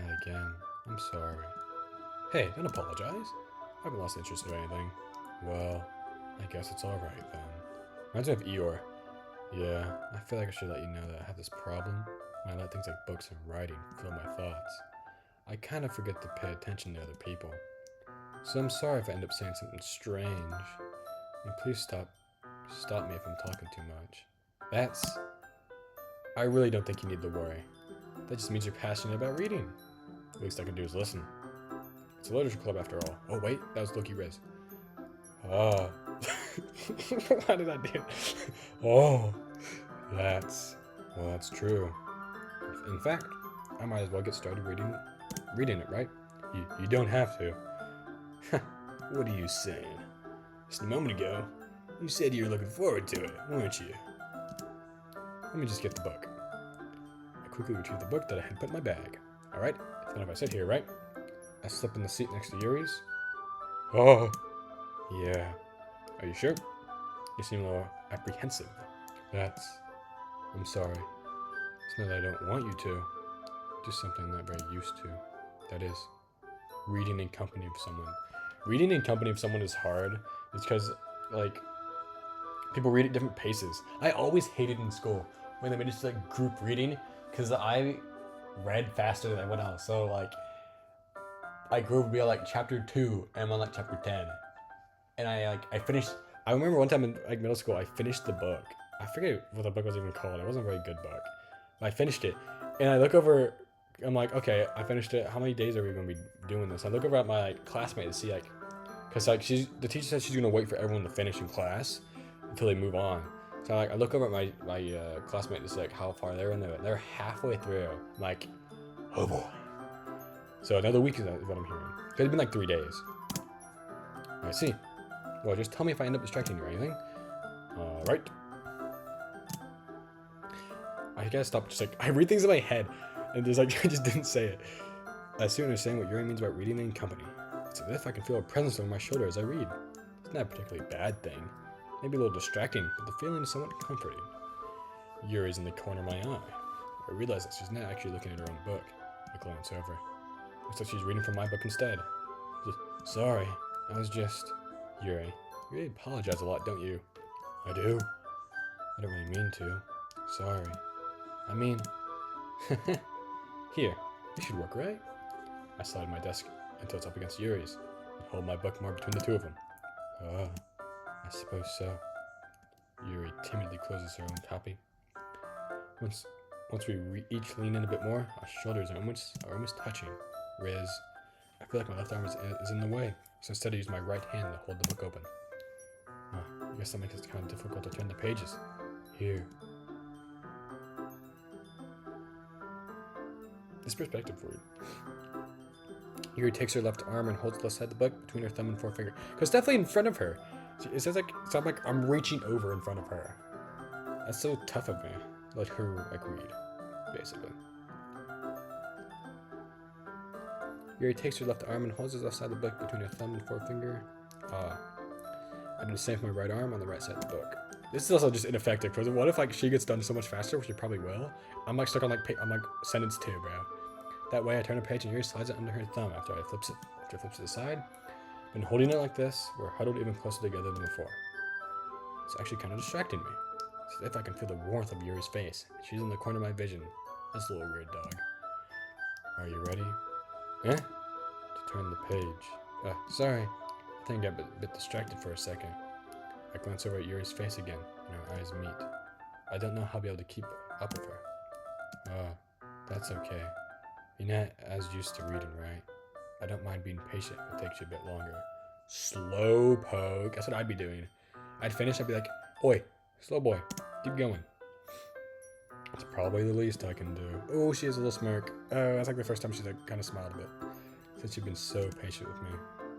Not again. I'm sorry. Hey, don't apologize. I haven't lost interest in anything. Well, I guess it's alright then. Reminds me of Eeyore. Yeah, I feel like I should let you know that I have this problem when I let things like books and writing fill my thoughts. I kind of forget to pay attention to other people. So I'm sorry if I end up saying something strange. And please stop me if I'm talking too much. I really don't think you need to worry. That just means you're passionate about reading. The least I can do is listen. It's a literature club after all. Oh wait, that was Doki Riz. Ah. Why did I do? Oh. That's true. In fact, I might as well get started reading it, right? You don't have to. What are you saying? Just a moment ago, you said you were looking forward to it, weren't you? Let me just get the book. I quickly retrieved the book that I had put in my bag. Alright, then if I sit here, right? I slip in the seat next to Yuri's. Oh, yeah. Are you sure? You seem a little apprehensive. I'm sorry. It's not that I don't want you to. Just something I'm not very used to. That is, reading in company of someone. Reading in company of someone is hard. It's because, like, people read at different paces. I always hated in school when they made us like group reading because I read faster than everyone else. So, like, I grew up to be like chapter 2 and I'm on like chapter 10. And I finished. I remember one time in like middle school, I finished the book. I forget what the book was even called. It wasn't a very good book. But I finished it. And I look over, I'm like, okay, I finished it. How many days are we going to be doing this? I look over at my like, classmate to see like, because like the teacher said she's going to wait for everyone to finish in class until they move on. So like, I look over at my classmate to see like how far they're in there. They're halfway through. I'm like, oh boy. So another week is what I'm hearing. It's been like 3 days. I see. Well, just tell me if I end up distracting you or anything. Right. I gotta stop. Just like I read things in my head, and just like I just didn't say it. I soon understand what Yuri means about reading in company. It's as if I can feel a presence over my shoulder as I read. It's not a particularly bad thing. Maybe a little distracting, but the feeling is somewhat comforting. Yuri's in the corner of my eye. I realize that she's not actually looking at her own book. I glance over. Looks like she's reading from my book instead. Sorry, I was just... Yuri, you really apologize a lot, don't you? I do. I don't really mean to. Sorry. I mean... Here, this should work, right? I slide my desk until it's up against Yuri's and hold my book more between the two of them. Oh, I suppose so. Yuri timidly closes her own copy. Once we each lean in a bit more, our shoulders are almost touching. Riz, I feel like my left arm is in the way, so instead I use my right hand to hold the book open. I guess that makes it kind of difficult to turn the pages. Here. This perspective for you. Yuri takes her left arm and holds the left side of the book between her thumb and forefinger. Because definitely in front of her. It sounds like I'm reaching over in front of her. That's so tough of me. Let her read, basically. Yuri takes her left arm and holds the left side of the book between her thumb and forefinger. I do the same for my right arm on the right side of the book. This is also just ineffective, because what if like she gets done so much faster, which she probably will? I'm like stuck on like I'm like sentence 2, bro. That way I turn a page and Yuri slides it under her thumb after I flips it to the side. Been holding it like this, we're huddled even closer together than before. It's actually kind of distracting me. It's as if I can feel the warmth of Yuri's face. She's in the corner of my vision. That's a little weird, dog. Are you ready? Eh? To turn the page. Sorry. I think I got a bit distracted for a second. I glance over at Yuri's face again, and our eyes meet. I don't know how I'll be able to keep up with her. That's okay. You're not as used to reading, right? I don't mind being patient if it takes you a bit longer. Slow poke. That's what I'd be doing. I'd finish, I'd be like, oi, slow boy, keep going. It's probably the least I can do. Oh, she has a little smirk. That's like the first time she's like kind of smiled a bit. Since you've been so patient with me.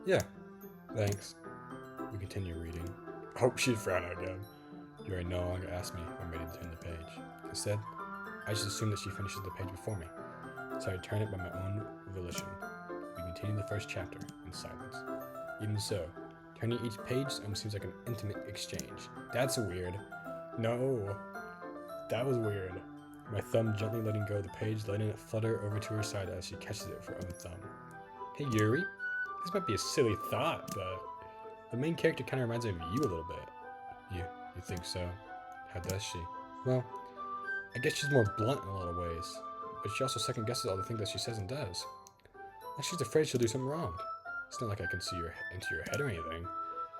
Yeah, thanks. We continue reading. Oh, she'd frown again. Yuri no longer asks me if I'm ready to turn the page. Instead, I just assume that she finishes the page before me. So I turn it by my own volition. We continue the first chapter in silence. Even so, turning each page almost seems like an intimate exchange. That's weird. No, that was weird. My thumb gently letting go of the page, letting it flutter over to her side as she catches it with her own thumb. Hey Yuri, this might be a silly thought, but the main character kind of reminds me of you a little bit. You think so? How does she? Well, I guess she's more blunt in a lot of ways, but she also second guesses all the things that she says and does. Like she's afraid she'll do something wrong. It's not like I can see into your head or anything.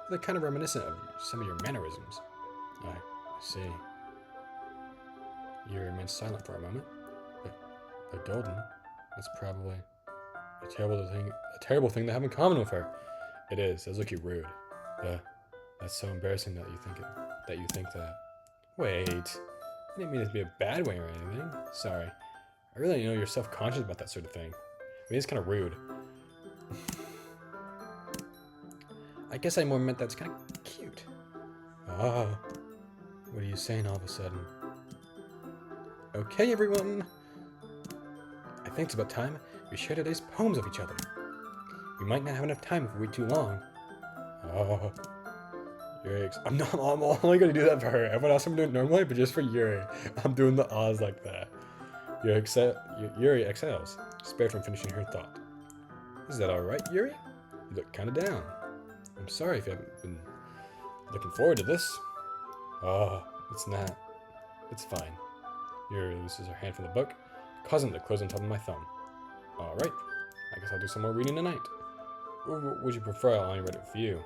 They're kind of reminiscent of some of your mannerisms. I see. You remain silent for a moment. But Golden, that's probably a terrible thing to have in common with her. It is. That's looking rude. That's so embarrassing that you think that. Wait. I didn't mean it to be a bad way or anything. Sorry. I really know you're self-conscious about that sort of thing. I mean, it's kind of rude. I guess I more meant that's kind of cute. What are you saying all of a sudden? Okay, everyone. I think it's about time we share today's poems with each other. We might not have enough time if we wait too long. Yuri, I'm only gonna do that for her. Everyone else I'm doing it normally, but just for Yuri, I'm doing the ahs like that. Yuri exhales, spared from finishing her thought. Is that alright, Yuri? You look kinda down. I'm sorry if you haven't been looking forward to this. It's not. It's fine. Yuri looses her hand from the book, causing it to close on top of my thumb. Alright, I guess I'll do some more reading tonight. Or would you prefer I only read it for you?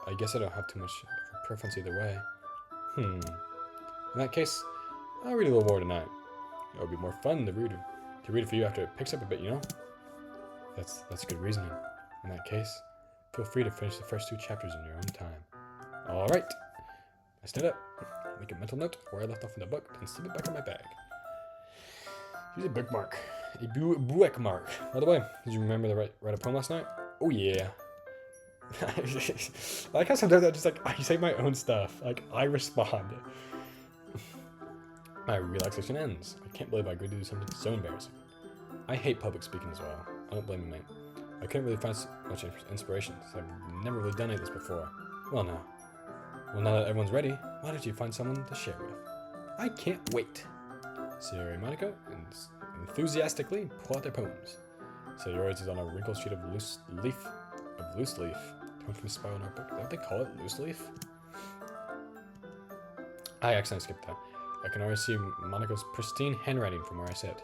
I guess I don't have too much of a preference either way. In that case, I'll read a little more tonight. It'll be more fun to read it for you after it picks up a bit, you know? That's good reasoning. In that case, feel free to finish the first 2 chapters in your own time. Alright. I stand up, make a mental note where I left off in the book, and slip it back in my bag. Use a bookmark. A bookmark. By the way, did you remember to write a poem last night? Oh yeah. I like how sometimes I just I say my own stuff. Like, I respond. My relaxation ends. I can't believe I agreed to do something so embarrassing. I hate public speaking as well. I don't blame you, mate. I couldn't really find much inspiration, so I've never really done any of this before. Well, now that everyone's ready, why don't you find someone to share with? I can't wait. Sayori and Monaco enthusiastically pull out their poems. Sayori's is on a wrinkled sheet of loose leaf. Torn from a spiral notebook. Is that what they call it? Loose leaf? I accidentally skipped that. I can already see Monaco's pristine handwriting from where I sit.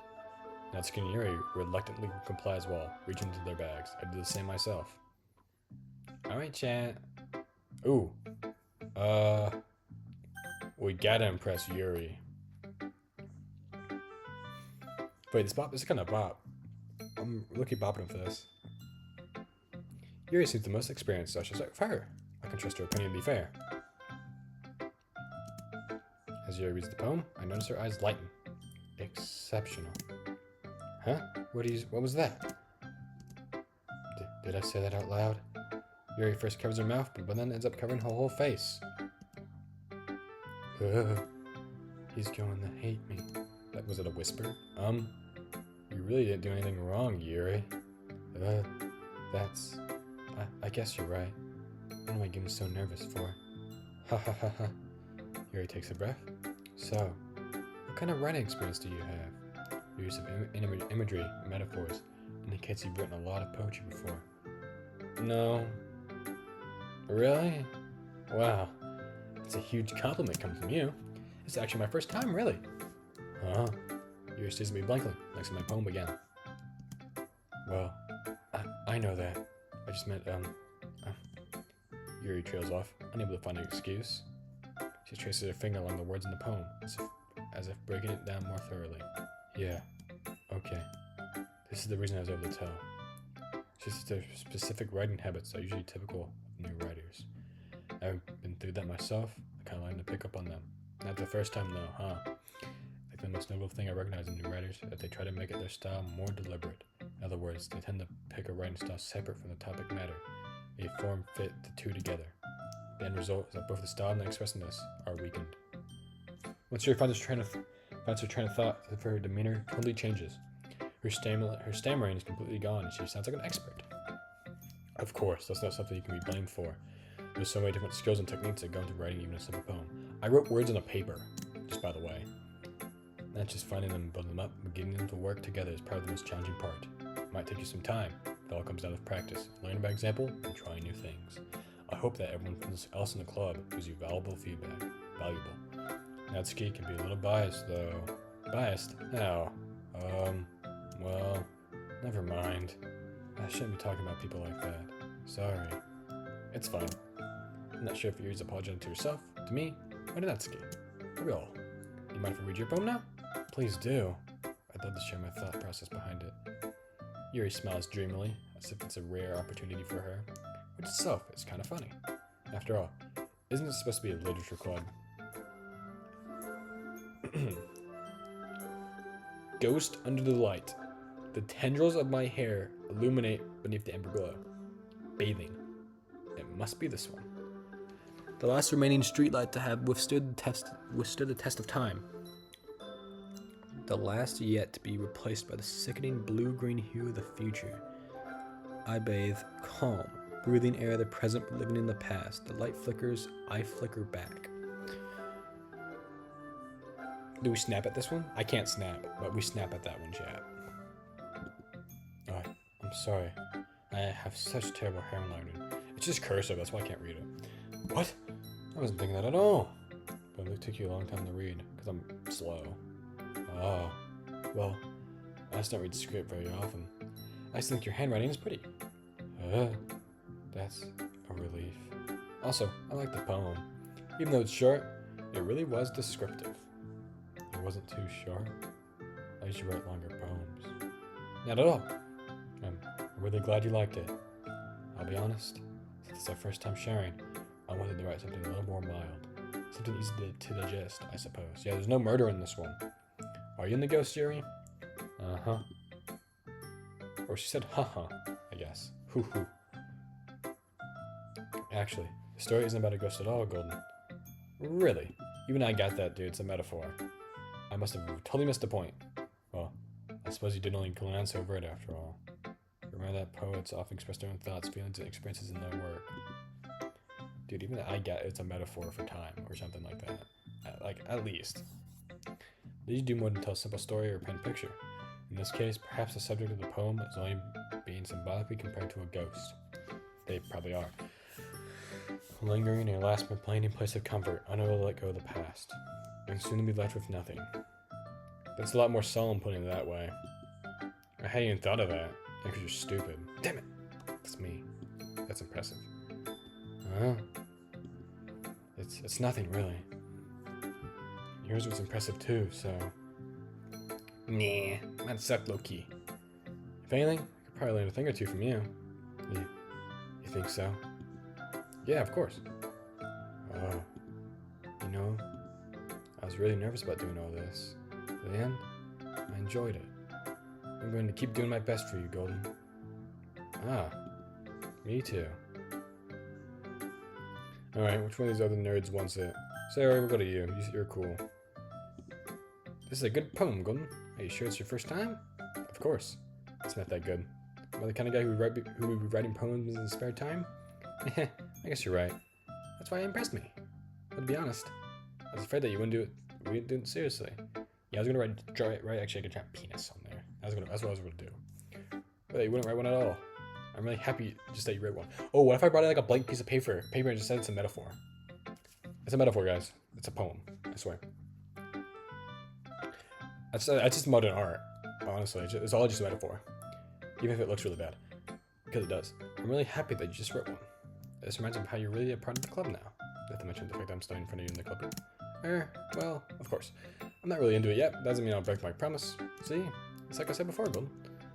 Natsuki and Yuri reluctantly comply as well, reaching into their bags. I did the same myself. Alright, chat. Ooh. We gotta impress Yuri. Wait, this is kind of bop. I'm lucky bopping for this. Yuri seems the most experienced, so I should start with her. I can trust her opinion to be fair. As Yuri reads the poem, I notice her eyes lighten. Exceptional. Huh? What was that? Did I say that out loud? Yuri first covers her mouth, but then ends up covering her whole face. He's going to hate me. Was it a whisper? You really didn't do anything wrong, Yuri. I guess you're right. What am I getting so nervous for? Ha ha ha ha. Yuri takes a breath. So, what kind of writing experience do you have? Your use of imagery, metaphors, indicates you've written a lot of poetry before. No. Really? Wow. That's a huge compliment coming from you. It's actually my first time, really. Huh? Yuri stares at me blankly, next to my poem again. Well, I know that. I just meant, Yuri trails off, unable to find an excuse. She traces her finger along the words in the poem, as if breaking it down more thoroughly. Yeah. Okay. This is the reason I was able to tell. It's just their specific writing habits are usually typical of new writers. I've been through that myself. I kind of learned to pick up on them. Not the first time though, huh? I think the most notable thing I recognize in new writers is that they try to make it their style more deliberate. In other words, they tend to pick a writing style separate from the topic matter. They form fit the two together. The end result is that both the style and the expressiveness are weakened. Once Yuri finds her train of thought, her demeanor totally changes. Her stammering is completely gone, and she sounds like an expert. Of course, that's not something you can be blamed for. There's so many different skills and techniques that go into writing even a simple poem. I wrote words on a paper, just by the way. Not just finding them and building them up, but getting them to work together is probably the most challenging part. It might take you some time. It all comes down to practice, learning by example, and trying new things. I hope that everyone else in the club gives you valuable feedback. Natsuki can be a little biased, though. Biased? How? Well, never mind. I shouldn't be talking about people like that. Sorry. It's fine. I'm not sure if Yuri's apologizing to herself, to me, or to Natsuki. For real. You mind if I read your poem now? Please do. I'd love to share my thought process behind it. Yuri smiles dreamily, as if it's a rare opportunity for her, which itself is kind of funny. After all, isn't it supposed to be a literature club? Ghost under the light. The tendrils of my hair illuminate beneath the amber glow. Bathing. It must be this one. The last remaining streetlight to have withstood the test of time. The last yet to be replaced by the sickening blue-green hue of the future. I bathe, calm, breathing air of the present but living in the past. The light flickers, I flicker back. Do we snap at this one? I can't snap, but we snap at that one, chat. Oh, I'm sorry. I have such terrible handwriting. It's just cursive, that's why I can't read it. What? I wasn't thinking that at all. But it took you a long time to read, because I'm slow. Oh. Well, I just don't read script very often. I just think your handwriting is pretty. That's a relief. Also, I like the poem. Even though it's short, it really was descriptive. It wasn't too short. I usually write longer poems. Not at all. I'm really glad you liked it. I'll be honest, since it's our first time sharing, I wanted to write something a little more mild. Something easy to digest, I suppose. Yeah, there's no murder in this one. Are you in the ghost, Yuri? Uh-huh. Or she said ha-ha, I guess. Hoo-hoo. Actually, the story isn't about a ghost at all, Golden. Really? Even I got that, dude. It's a metaphor. I must have totally missed the point. Well, I suppose you didn't only glance over it after all. Remember that poets often express their own thoughts, feelings, and experiences in their work. Dude, even I get it's a metaphor for time, or something like that. At least. Did you do more than tell a simple story or paint a picture? In this case, perhaps the subject of the poem is only being symbolically compared to a ghost. They probably are. Lingering in a last complaining place of comfort, unable to let go of the past, and soon to be left with nothing. That's a lot more solemn putting it that way. I hadn't even thought of that, because you're stupid. Damn it! That's me. That's impressive. Huh? It's nothing, really. Yours was impressive too, so... Nah, that sucked low-key. If anything, I could probably learn a thing or two from you. You think so? Yeah, of course. Oh. You know, I was really nervous about doing all this. But in the end, I enjoyed it. I'm going to keep doing my best for you, Golden. Ah, me too. Alright, which one of these other nerds wants it? Sarah, we'll go to you. You're cool. This is a good poem, Golden. Are you sure it's your first time? Of course. It's not that good. Am I the kind of guy who would be writing poems in his spare time? I guess you're right. That's why it impressed me. But to be honest, I was afraid that you wouldn't do it. We didn't do it seriously. Yeah, I was gonna write actually a giant penis on there. That's what I was gonna do. But you wouldn't write one at all. I'm really happy just that you wrote one. Oh, what if I brought in like a blank piece of paper and just said it's a metaphor? It's a metaphor, guys. It's a poem. I swear. That's just modern art. Honestly, it's all just a metaphor. Even if it looks really bad, because it does. I'm really happy that you just wrote one. This reminds me of how you're really a part of the club now. Not to mention the fact that I'm standing in front of you in the club. Well, of course. I'm not really into it yet. Doesn't mean I'll break my promise. See, it's like I said before, Bill.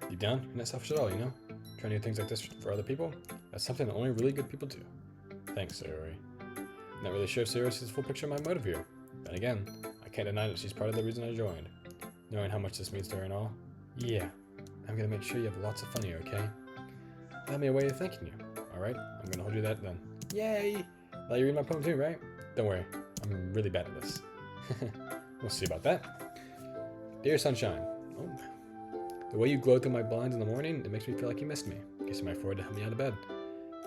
Deep down, you're not selfish at all, you know? Trying to do things like this for other people, that's something that only really good people do. Thanks, Sayori. I'm not really sure if Sayori sees the full picture of my motive here. Then again, I can't deny that she's part of the reason I joined. Knowing how much this means to her and all. Yeah, I'm gonna make sure you have lots of fun here, okay? That'll be a way of thanking you. Alright, I'm gonna hold you that then. Yay! Let you read my poem too, right? Don't worry, I'm really bad at this. We'll see about that. Dear Sunshine. Oh. The way you glow through my blinds in the morning, it makes me feel like you missed me. Kissing my forehead to help me out of bed.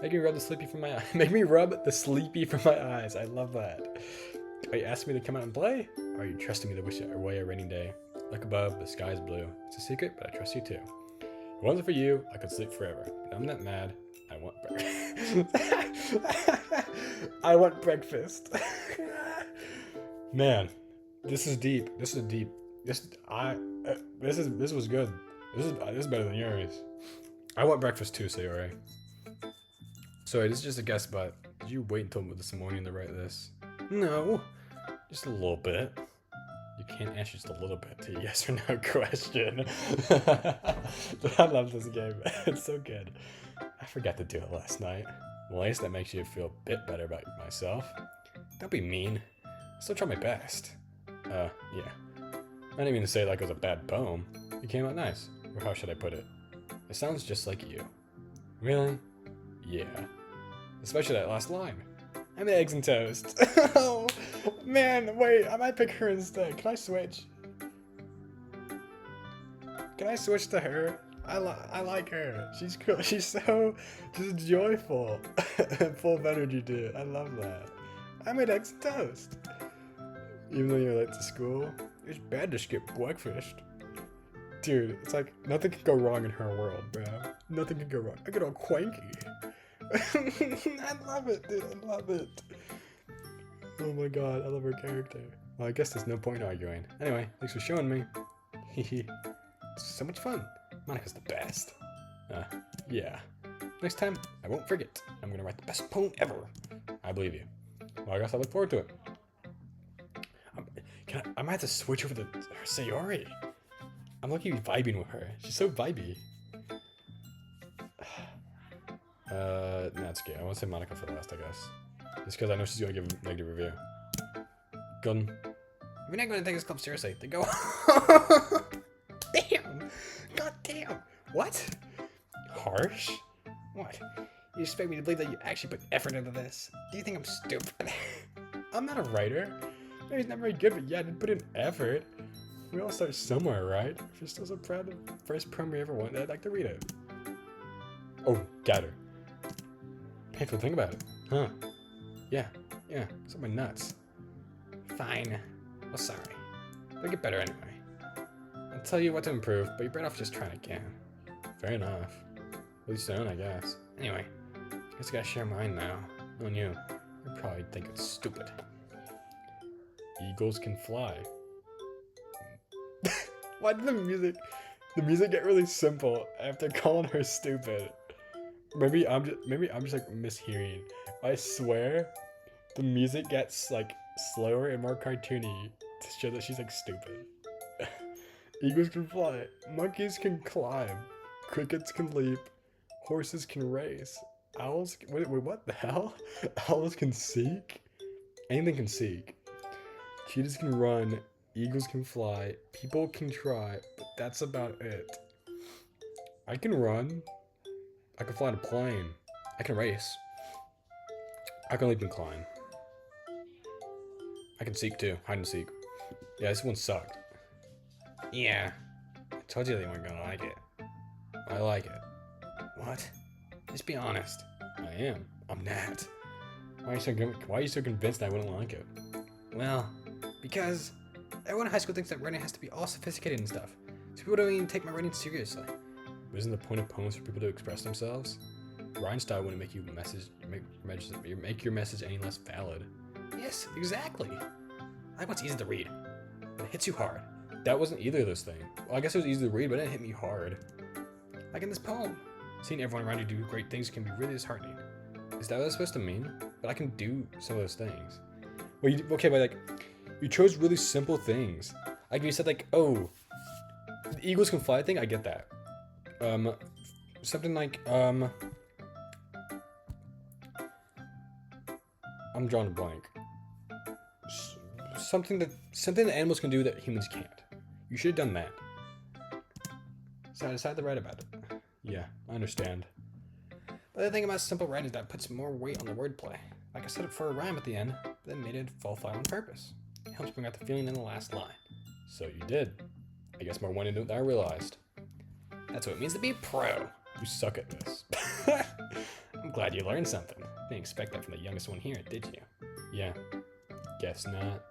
Make me rub the sleepy from my eye. Make me rub the sleepy from my eyes. I love that. Are you asking me to come out and play? Or are you trusting me to wish away a rainy day? Look above, the sky is blue. It's a secret, but I trust you too. If it wasn't for you, I could sleep forever. But I'm not mad. I want breakfast. I want breakfast. Man, this is deep. This was good. This is better than yours. I want breakfast too, Sayori. Sorry, this is just a guess, but did you wait until this morning to write this? No, just a little bit. You can't answer just a little bit to a yes or no question. I love this game. It's so good. I forgot to do it last night. Well, at least that makes you feel a bit better about myself. Don't be mean. I still try my best. Yeah. I didn't mean to say it like it was a bad poem. It came out nice. Or how should I put it? It sounds just like you. Really? Yeah. Especially that last line. I'm eggs and toast. Oh, man, wait, I might pick her instead. Can I switch? Can I switch to her? I like her. She's cool. She's so just joyful and full of energy, dude. I love that. I'm an eggs and toast. Even though you're late to school, it's bad to skip breakfast. Dude, it's like nothing can go wrong in her world, bro. Nothing can go wrong. I get all cranky. I love it, dude. I love it. Oh my god, I love her character. Well, I guess there's no point in arguing. Anyway, thanks for showing me. It's so much fun. Monica's the best. Yeah. Next time, I won't forget. I'm gonna write the best poem ever. I believe you. Well, I guess I look forward to it. I might have to switch over to Sayori. I'm lucky vibing with her. She's so vibey. No, it's okay. I want to say Monica for last, I guess. Just because I know she's going to give a negative review. Gun. If you're not going to take this club seriously, then go. Damn! God damn! What? Harsh? What? You expect me to believe that you actually put effort into this? Do you think I'm stupid? I'm not a writer. Maybe it's not very good, but yeah, I did put in effort. We all start somewhere, right? If you're still so proud of the first poem we ever won, I'd like to read it. Oh, got her. Painful to think about it, huh? Yeah, it's on my nuts. Fine. Well, sorry. It'll get better anyway. I'll tell you what to improve, but you're better off just trying again. Fair enough. At least soon, I guess. Anyway, I guess I gotta share mine now. Knowing you, you'll probably think it's stupid. Eagles can fly. Why did the music get really simple after calling her stupid? Maybe I'm just like mishearing. I swear, the music gets like slower and more cartoony to show that she's like stupid. Eagles can fly, monkeys can climb, crickets can leap, horses can race, owls. Wait, what the hell? Owls can seek. Anything can seek. Cheetahs can run. Eagles can fly. People can try, but that's about it. I can run. I can fly in a plane. I can race. I can leap and climb. I can seek too. Hide and seek. Yeah, this one sucked. Yeah. I told you they weren't gonna like it. I like it. What? Just be honest. I am. I'm Nat. Why are you so convinced I wouldn't like it? Well, because everyone in high school thinks that writing has to be all sophisticated and stuff. So people don't even take my writing seriously. But isn't the point of poems for people to express themselves? Writing style wouldn't make make your message any less valid. Yes, exactly. I like what's easy to read. It hits you hard. That wasn't either of those things. Well, I guess it was easy to read, but it didn't hit me hard. Like in this poem. Seeing everyone around you do great things can be really disheartening. Is that what it's supposed to mean? But I can do some of those things. Well, okay, but like, you chose really simple things. Like you said, like, oh, the eagles can fly thing. I get that. Something like I'm drawing a blank. Something that animals can do that humans can't. You should have done that. So I decided to write about it. Yeah, I understand. But the thing about simple writing is that it puts more weight on the wordplay. Like I set it for a rhyme at the end, but then made it fall flat on purpose. It helps bring out the feeling in the last line. So you did. I guess more went into it than I realized. That's what it means to be a pro. You suck at this. I'm glad you learned something. Didn't expect that from the youngest one here, did you? Yeah. Guess not.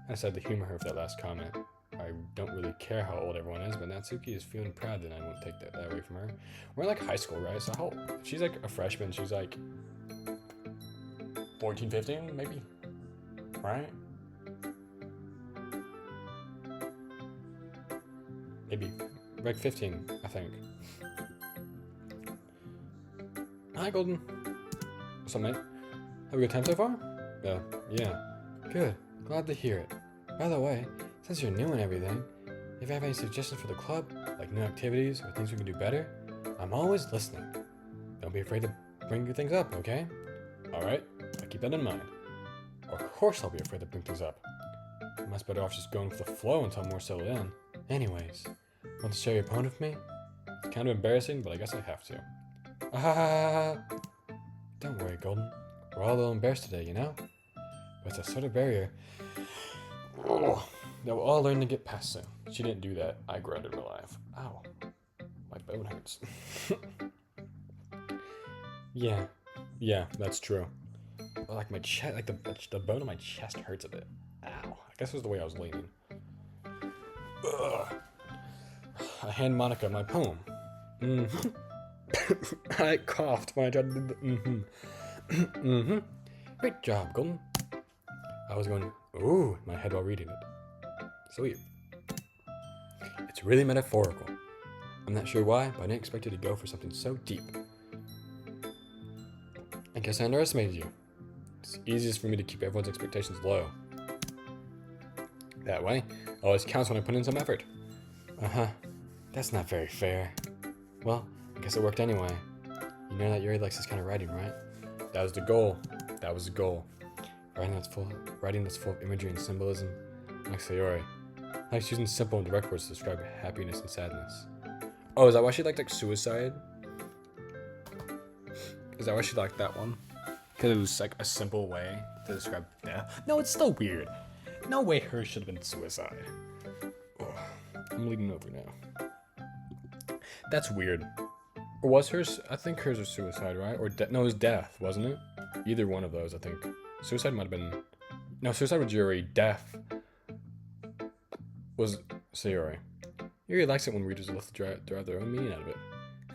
I decided to humor her with that last comment. I don't really care how old everyone is, but Natsuki is feeling proud that I won't take that away from her. We're in like high school, right? So how she's like a freshman, she's like 14, 15, maybe? Right? Maybe like 15, I think. Hi, Golden. What's up, mate? Have a good time so far? Yeah. Good. Glad to hear it. By the way, since you're new and everything, if you have any suggestions for the club, like new activities or things we can do better, I'm always listening. Don't be afraid to bring your things up, okay? Alright, I'll keep that in mind. Of course I'll be afraid to bring things up. I'm much better off just going with the flow until I'm more settled in. Anyways, want to share your poem with me? It's kind of embarrassing, but I guess I have to. Don't worry, Golden. We're all a little embarrassed today, you know? But it's a sort of barrier that we'll all learn to get past soon. She didn't do that. I grunted real life. Ow. My bone hurts. Yeah, that's true. Like my chest, like the bone of my chest hurts a bit. Ow. I guess it was the way I was leaning. Ugh. I hand Monica my poem. I coughed when I tried to do the Great job, Golden. I was going, ooh, in my head while reading it. Sweet. It's really metaphorical. I'm not sure why, but I didn't expect you to go for something so deep. I guess I underestimated you. It's easiest for me to keep everyone's expectations low. That way, it always counts when I put in some effort. That's not very fair. Well, I guess it worked anyway. You know that Yuri likes this kind of writing, right? That was the goal. Writing that's full of imagery and symbolism, like Sayori. Likes using simple and direct words to describe happiness and sadness. Oh, is that why she liked like suicide? Is that why she liked that one? Because it was like a simple way to describe death. No, it's still weird. No way hers should have been suicide. Ugh, I'm leaving over now. That's weird. Or was hers? I think hers was suicide, right? Or no, it was death, wasn't it? Either one of those, I think. Suicide might have been... No, suicide was Yuri. Death was Sayori. Yuri likes it when readers are left to derive their own meaning out of it.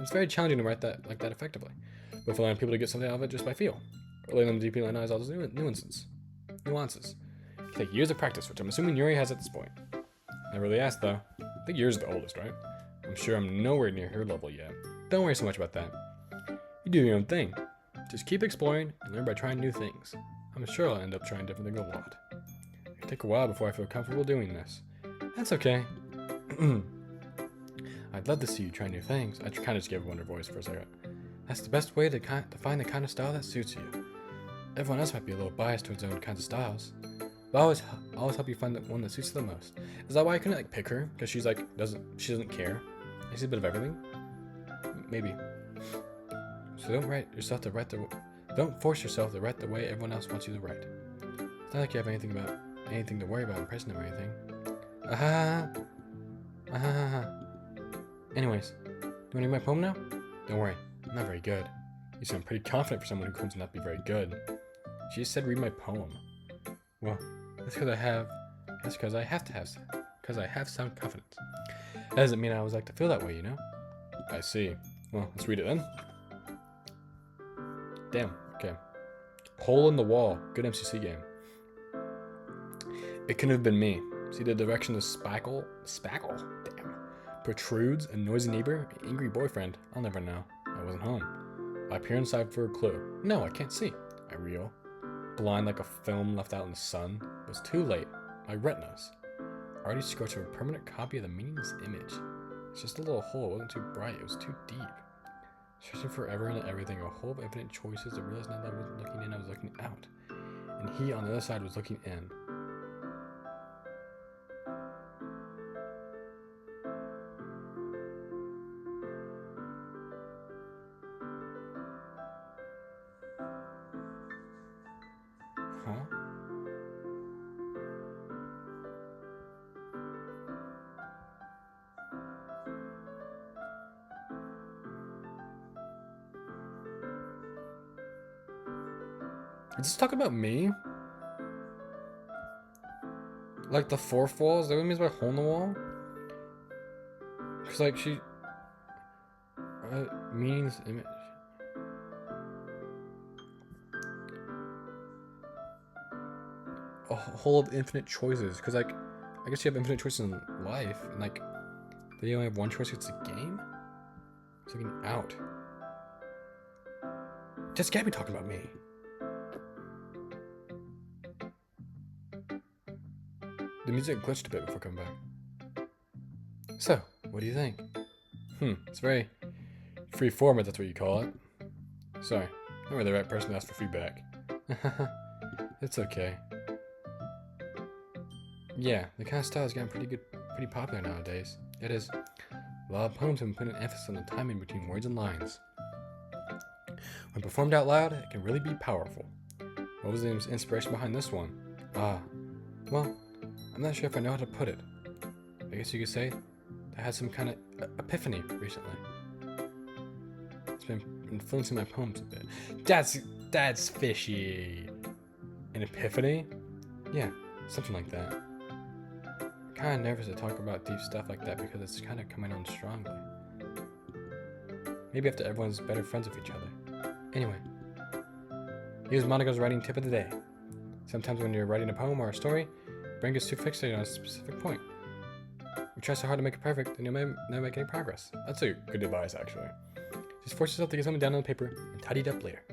It's very challenging to write that like that effectively, but for allowing people to get something out of it just by feel, or letting them deeply analyze all those nuances. It can take years of practice, which I'm assuming Yuri has at this point. Never really asked though. I think Yuri's the oldest, right? I'm sure I'm nowhere near her level yet. Don't worry so much about that. You do your own thing. Just keep exploring and learn by trying new things. I'm sure I'll end up trying different things a lot. It'll take a while before I feel comfortable doing this. That's okay. I'd love to see you try new things. I kind of just gave one her voice for a second. That's the best way to find the kind of style that suits you. Everyone else might be a little biased towards their own kinds of styles, but I'll always help you find the one that suits you the most. Is that why I couldn't like pick her? Because she's like she doesn't care. She's a bit of everything. Maybe. So don't force yourself to write the way everyone else wants you to write. It's not like you have anything to worry about impressing them or anything. Anyways, do you want to hear my poem now? Don't worry, I'm not very good. You sound pretty confident for someone who claims to not be very good. She just said read my poem. Well, that's because I have some confidence. That doesn't mean I always like to feel that way, you know? I see. Well, let's read it then. Damn, okay. Hole in the wall. Good MCC game. It couldn't have been me. See the direction of spackle? Damn. Protrudes, a noisy neighbor, an angry boyfriend. I'll never know. I wasn't home. I peer inside for a clue. No, I can't see. I reel. Blind like a film left out in the sun. It was too late. My retinas. Already scorched a permanent copy of the meaningless image. It's just a little hole. It wasn't too bright. It was too deep. Searching forever into everything. A hole of infinite choices. I realized now that I wasn't looking in, I was looking out. And he on the other side was looking in. Huh? Is this talking about me? Like the fourth wall? Is that what it means by hole in the wall? Because like she... means image. A hole of infinite choices. Because like, I guess you have infinite choices in life. And like, they only have one choice. It's a game? It's looking out. Just can't be talking about me. The music glitched a bit before coming back. So, what do you think? It's very free form, if that's what you call it. Sorry, not really the right person to ask for feedback. It's okay. Yeah, the kind of style is getting pretty popular nowadays. It is. A lot of poems have been putting an emphasis on the timing between words and lines. When performed out loud, it can really be powerful. What was the inspiration behind this one? Well, I'm not sure if I know how to put it. I guess you could say I had some kind of epiphany recently. It's been influencing my poems a bit. That's fishy. An epiphany? Yeah, something like that. I'm kind of nervous to talk about deep stuff like that because it's kind of coming on strongly. Maybe after everyone's better friends with each other. Anyway, here's Monica's writing tip of the day. Sometimes when you're writing a poem or a story, brain gets too fixated on a specific point. You try so hard to make it perfect, and you'll never make any progress. That's a good advice, actually. Just force yourself to get something down on the paper and tidy it up later.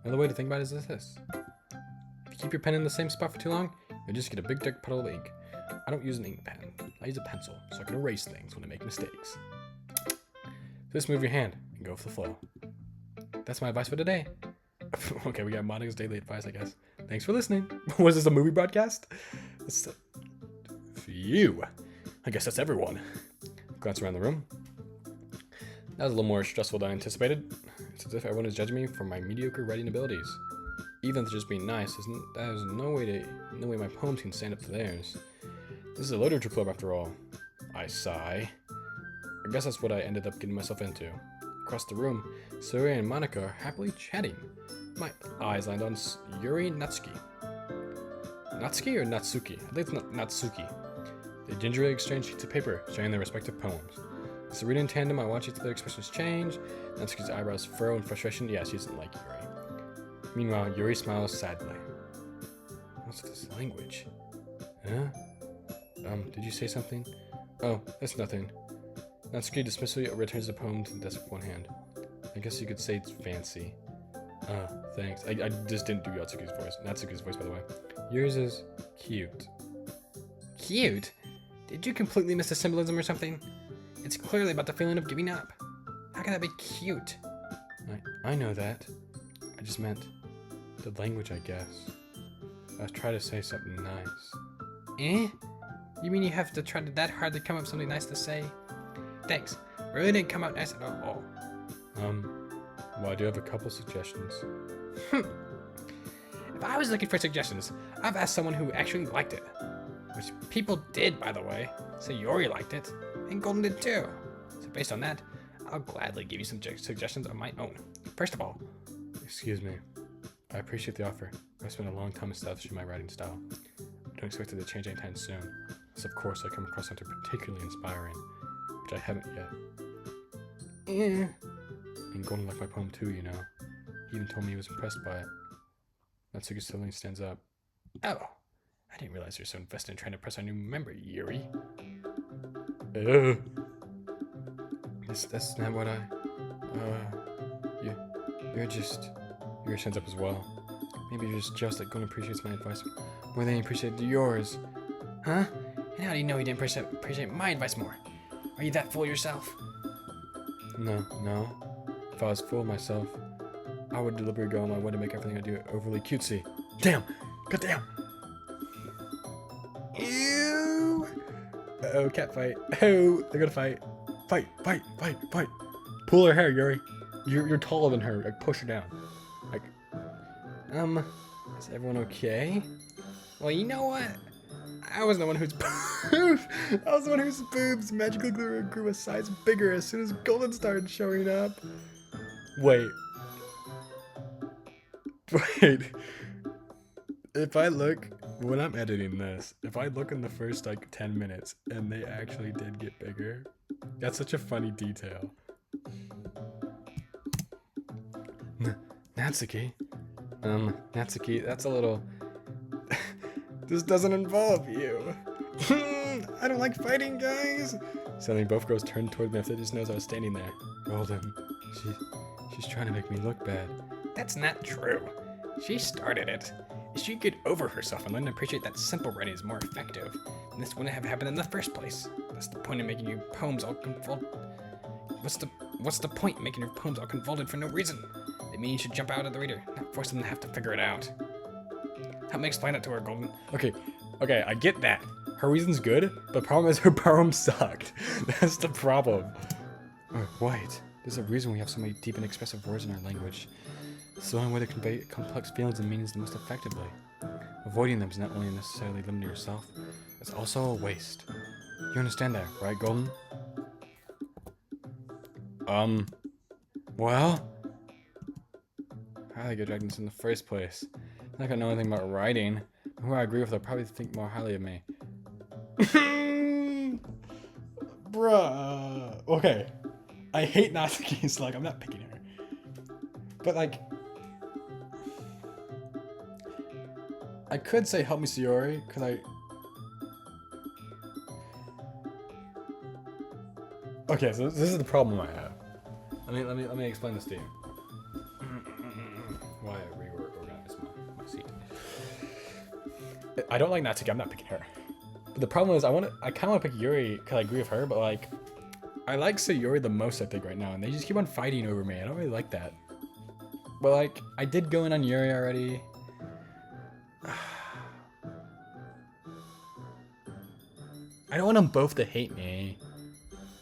Another way to think about it is this. If you keep your pen in the same spot for too long, you'll just get a big dark puddle of ink. I don't use an ink pen. I use a pencil, so I can erase things when I make mistakes. Just move your hand and go with the flow. That's my advice for today. Okay, we got Monica's daily advice, I guess. Thanks for listening. Was this a movie broadcast? Phew. I guess that's everyone. Glance around the room. That was a little more stressful than I anticipated. It's as if everyone is judging me for my mediocre writing abilities. Even if just being nice, there's no way my poems can stand up to theirs. This is a literature club after all. I sigh. I guess that's what I ended up getting myself into. Across the room, Surya and Monica are happily chatting. My eyes land on Yuri Natsuki. Natsuki or Natsuki? I think it's Natsuki. They gingerly exchange sheets of paper, sharing their respective poems. As they read in tandem, I watch each of their expressions change. Natsuki's eyebrows furrow in frustration. Yeah, she doesn't like Yuri. Meanwhile, Yuri smiles sadly. What's this language? Huh? Did you say something? Oh, that's nothing. Natsuki dismissively returns the poem to the desk with one hand. I guess you could say it's fancy. Thanks. I just didn't do Natsuki's voice, by the way. Yours is cute. Cute? Did you completely miss the symbolism or something? It's clearly about the feeling of giving up. How can that be cute? I know that. I just meant the language, I guess. I was trying to say something nice. Eh? You mean you have to try that hard to come up with something nice to say? Thanks. Really didn't come out nice at all. Well, I do have a couple suggestions. If I was looking for suggestions, I've asked someone who actually liked it. Which people did, by the way. So Yori liked it, and Golden did too. So based on that, I'll gladly give you some suggestions of my own. First of all, Excuse me. I appreciate the offer. I've spent a long time establishing my writing style. I don't expect it to change anytime soon. Unless, of course, I come across something particularly inspiring, which I haven't yet. And Golden liked my poem too, you know. He even told me he was impressed by it. Natsuki suddenly stands up. Oh, I didn't realize you're so invested in trying to impress our new member, Yuri. That's not what I... Yuri stands up as well. Maybe you're just jealous that Golden appreciates my advice more than he appreciated yours. Huh? And how do you know he didn't appreciate my advice more? Are you that full of yourself? No. If I was full of myself, I would deliberately go on my way to make everything I do overly cutesy. Damn! God damn! Ew! Uh-oh, cat fight. Oh, they're gonna fight. Fight! Pull her hair, Yuri. You're taller than her. Like, push her down. Like, is everyone okay? Well, you know what? I was the one whose boobs magically grew a size bigger as soon as Golden started showing up. Wait. If I look, when I'm editing this, if I look in the first, 10 minutes and they actually did get bigger, that's such a funny detail. Natsuki? Natsuki, that's a little... This doesn't involve you. I don't like fighting, guys. Suddenly, both girls turned toward me after they just noticed I was standing there. Golden, she's trying to make me look bad. That's not true. She started it. If she could get over herself and learn to appreciate that simple writing is more effective, then this wouldn't have happened in the first place. That's the point of making your poems all convoluted. What's the point of making your poems all convoluted for no reason? They mean you should jump out at the reader, not force them to have to figure it out. Help me explain it to her, Golden. Okay, I get that. Her reason's good, but the problem is her poem sucked. That's the problem. Wait, there's a reason we have so many deep and expressive words in our language. It's the only way to convey complex feelings and meanings the most effectively. Avoiding them is not only necessarily limiting yourself, it's also a waste. You understand that, right, Golden? Well? How did I get dragged into this in the first place? Not like I know anything about writing. Who I agree with, they'll probably think more highly of me. Bruh. Okay. I hate Natsuki, so I'm not picking her. But I could say help me, Sayori, because Okay, so this is the problem I have. Let me explain this to you. Why I reorganized my seat. I don't like Natsuki, I'm not picking her. But the problem is I kind of want to pick Yuri because I agree with her, but I like Sayori the most, I think, right now, and they just keep on fighting over me. I don't really like that. But I did go in on Yuri already. I don't want them both to hate me.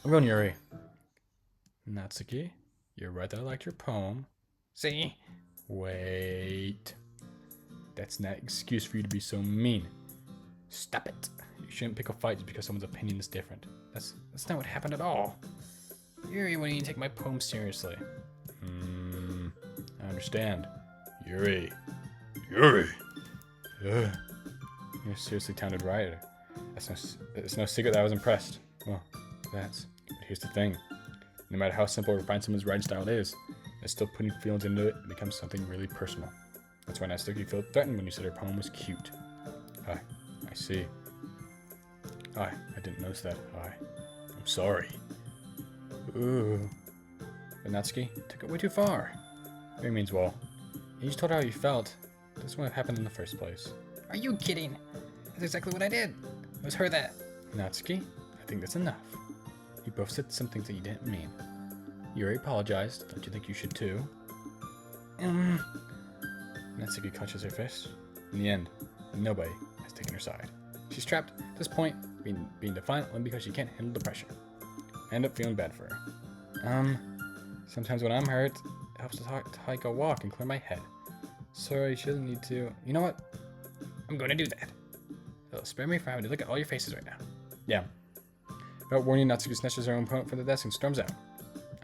I'm going Yuri. Natsuki, you're right that I liked your poem. See? Wait. That's not an excuse for you to be so mean. Stop it. You shouldn't pick a fight just because someone's opinion is different. That's not what happened at all. Yuri wouldn't even take my poem seriously. I understand. Yuri. Ugh. You're a seriously talented writer. It's no secret that I was impressed. Well, but here's the thing. No matter how simple or refined someone's writing style is, it's still putting feelings into it and becomes something really personal. That's why Natsuki felt threatened when you said her poem was cute. I see. I didn't notice that. I'm sorry. Ooh. But Natsuki took it way too far. It means, well, you just told her how you felt. This wouldn't have happened in the first place. Are you kidding? That's exactly what I did. It was her that... Natsuki, I think that's enough. You both said some things that you didn't mean. Yuri apologized. Don't you think you should too? Natsuki clenches her fist. In the end, nobody has taken her side. She's trapped at this point, being defiant only because she can't handle the pressure. I end up feeling bad for her. Sometimes when I'm hurt, it helps to hike a walk and clear my head. Sorry, she doesn't need to. You know what? I'm going to do that. It'll spare me from having to look at all your faces right now. Yeah. Without warning, Natsuki snatches her own opponent from the desk and storms out.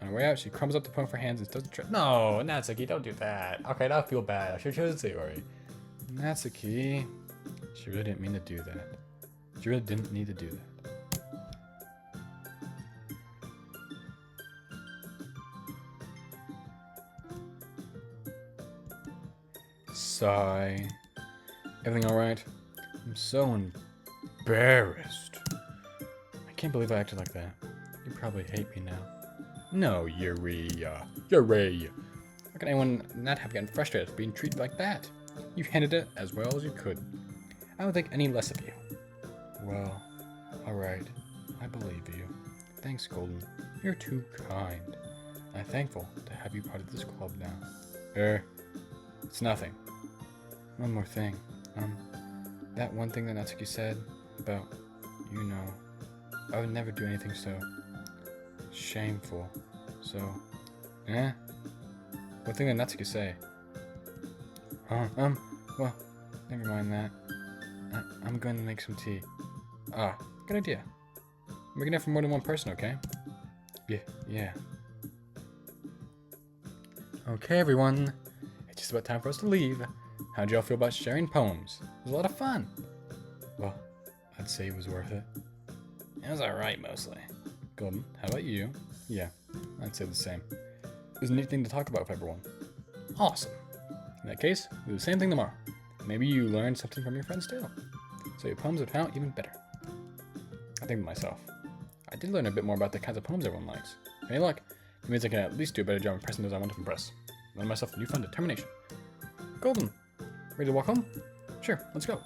On her way out, she crumbles up the poem for hands and doesn't try. No, Natsuki, don't do that. Okay, now I feel bad. I should have chosen Sayori. Natsuki. She really didn't mean to do that. She really didn't need to do that. Sigh. Everything alright? I'm so embarrassed. I can't believe I acted like that. You probably hate me now. No, Yuri. Yuri. How can anyone not have gotten frustrated for being treated like that? You handled it as well as you could. I don't think any less of you. Well, alright. I believe you. Thanks, Golden. You're too kind. I'm thankful to have you part of this club now. It's nothing. One more thing. That one thing that Natsuki said about, you know, I would never do anything so shameful. So, what thing did Natsuki say? Well, never mind that. I'm going to make some tea. Good idea. We're gonna have for more than one person, okay? Yeah. Okay, everyone. It's just about time for us to leave. How'd y'all feel about sharing poems? It was a lot of fun. Well, I'd say it was worth it. It was alright, mostly. Golden, how about you? Yeah, I'd say the same. It was a neat thing to talk about with everyone. Awesome. In that case, we'll do the same thing tomorrow. Maybe you learned something from your friends too. So your poems would turn out even better. I think to myself, I did learn a bit more about the kinds of poems everyone likes. Any luck, it means I can at least do a better job impressing those I want to impress. Learn myself a newfound determination. Golden, ready to walk home? Sure, let's go.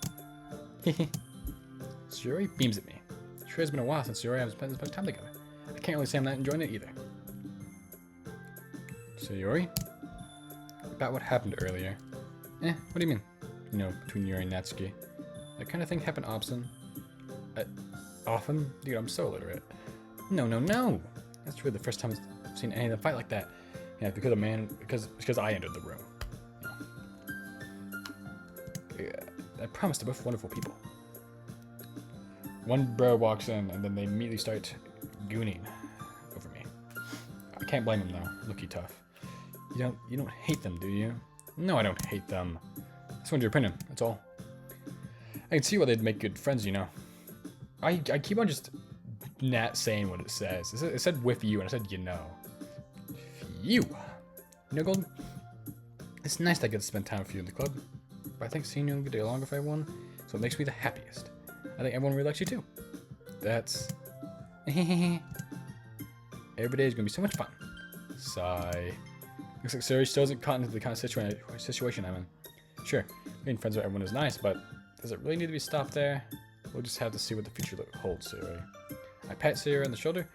Sayori beams at me. Sure has been a while since Sayori and I have spent this much time together. I can't really say I'm not enjoying it either. Sayori? About what happened earlier. What do you mean? You know, between Yuri and Natsuki. That kind of thing happened often. Often? Dude, I'm so illiterate. No. That's really the first time I've seen any of them fight like that. Yeah, because I entered the room. Yeah, I promise they're both wonderful people. One bro walks in and then they immediately start gooning over me. I can't blame them though. Looky tough. You don't hate them, do you? No, I don't hate them. I just wanted your opinion, that's all. I can see why they'd make good friends, you know. I keep on just not saying what it says. It said with you, and I said you know. You know, Golden? It's nice that I get to spend time with you in the club. But I think seeing you get along with everyone, so it makes me the happiest. I think everyone really likes you too. That's... Every day is going to be so much fun. Sigh. Looks like Sayori still hasn't caught into the kind of situation I'm in. Sure, being friends with everyone is nice, but does it really need to be stopped there? We'll just have to see what the future holds, Sayori. I pat Sayori on the shoulder.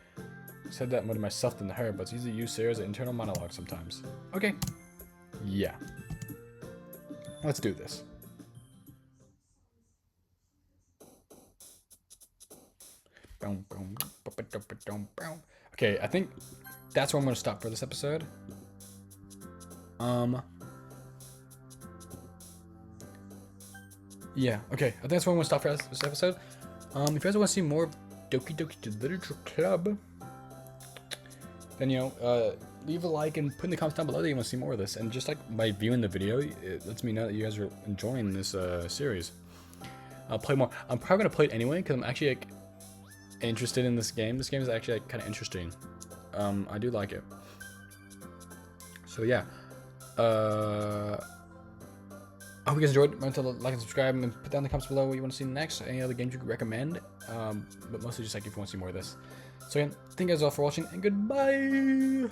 Said that more to myself than to her, but it's easy to use Sayori as an internal monologue sometimes. Okay. Yeah. Let's do this. Okay, I think that's where I'm going to stop for this episode. Yeah, okay. I think that's where I'm going to stop for this episode. If you guys want to see more of Doki Doki Literature Club, then, you know, leave a like and put in the comments down below that you want to see more of this. And just like by viewing the video, it lets me know that you guys are enjoying this series. I'll play more. I'm probably going to play it anyway because I'm actually like interested in this game. This game is actually like, kind of interesting. I do like it. So yeah. I hope you guys enjoyed. Remember to like and subscribe and put down in the comments below what you want to see next. Any other games you could recommend. But mostly just like if you want to see more of this. So again, thank you guys all for watching and goodbye.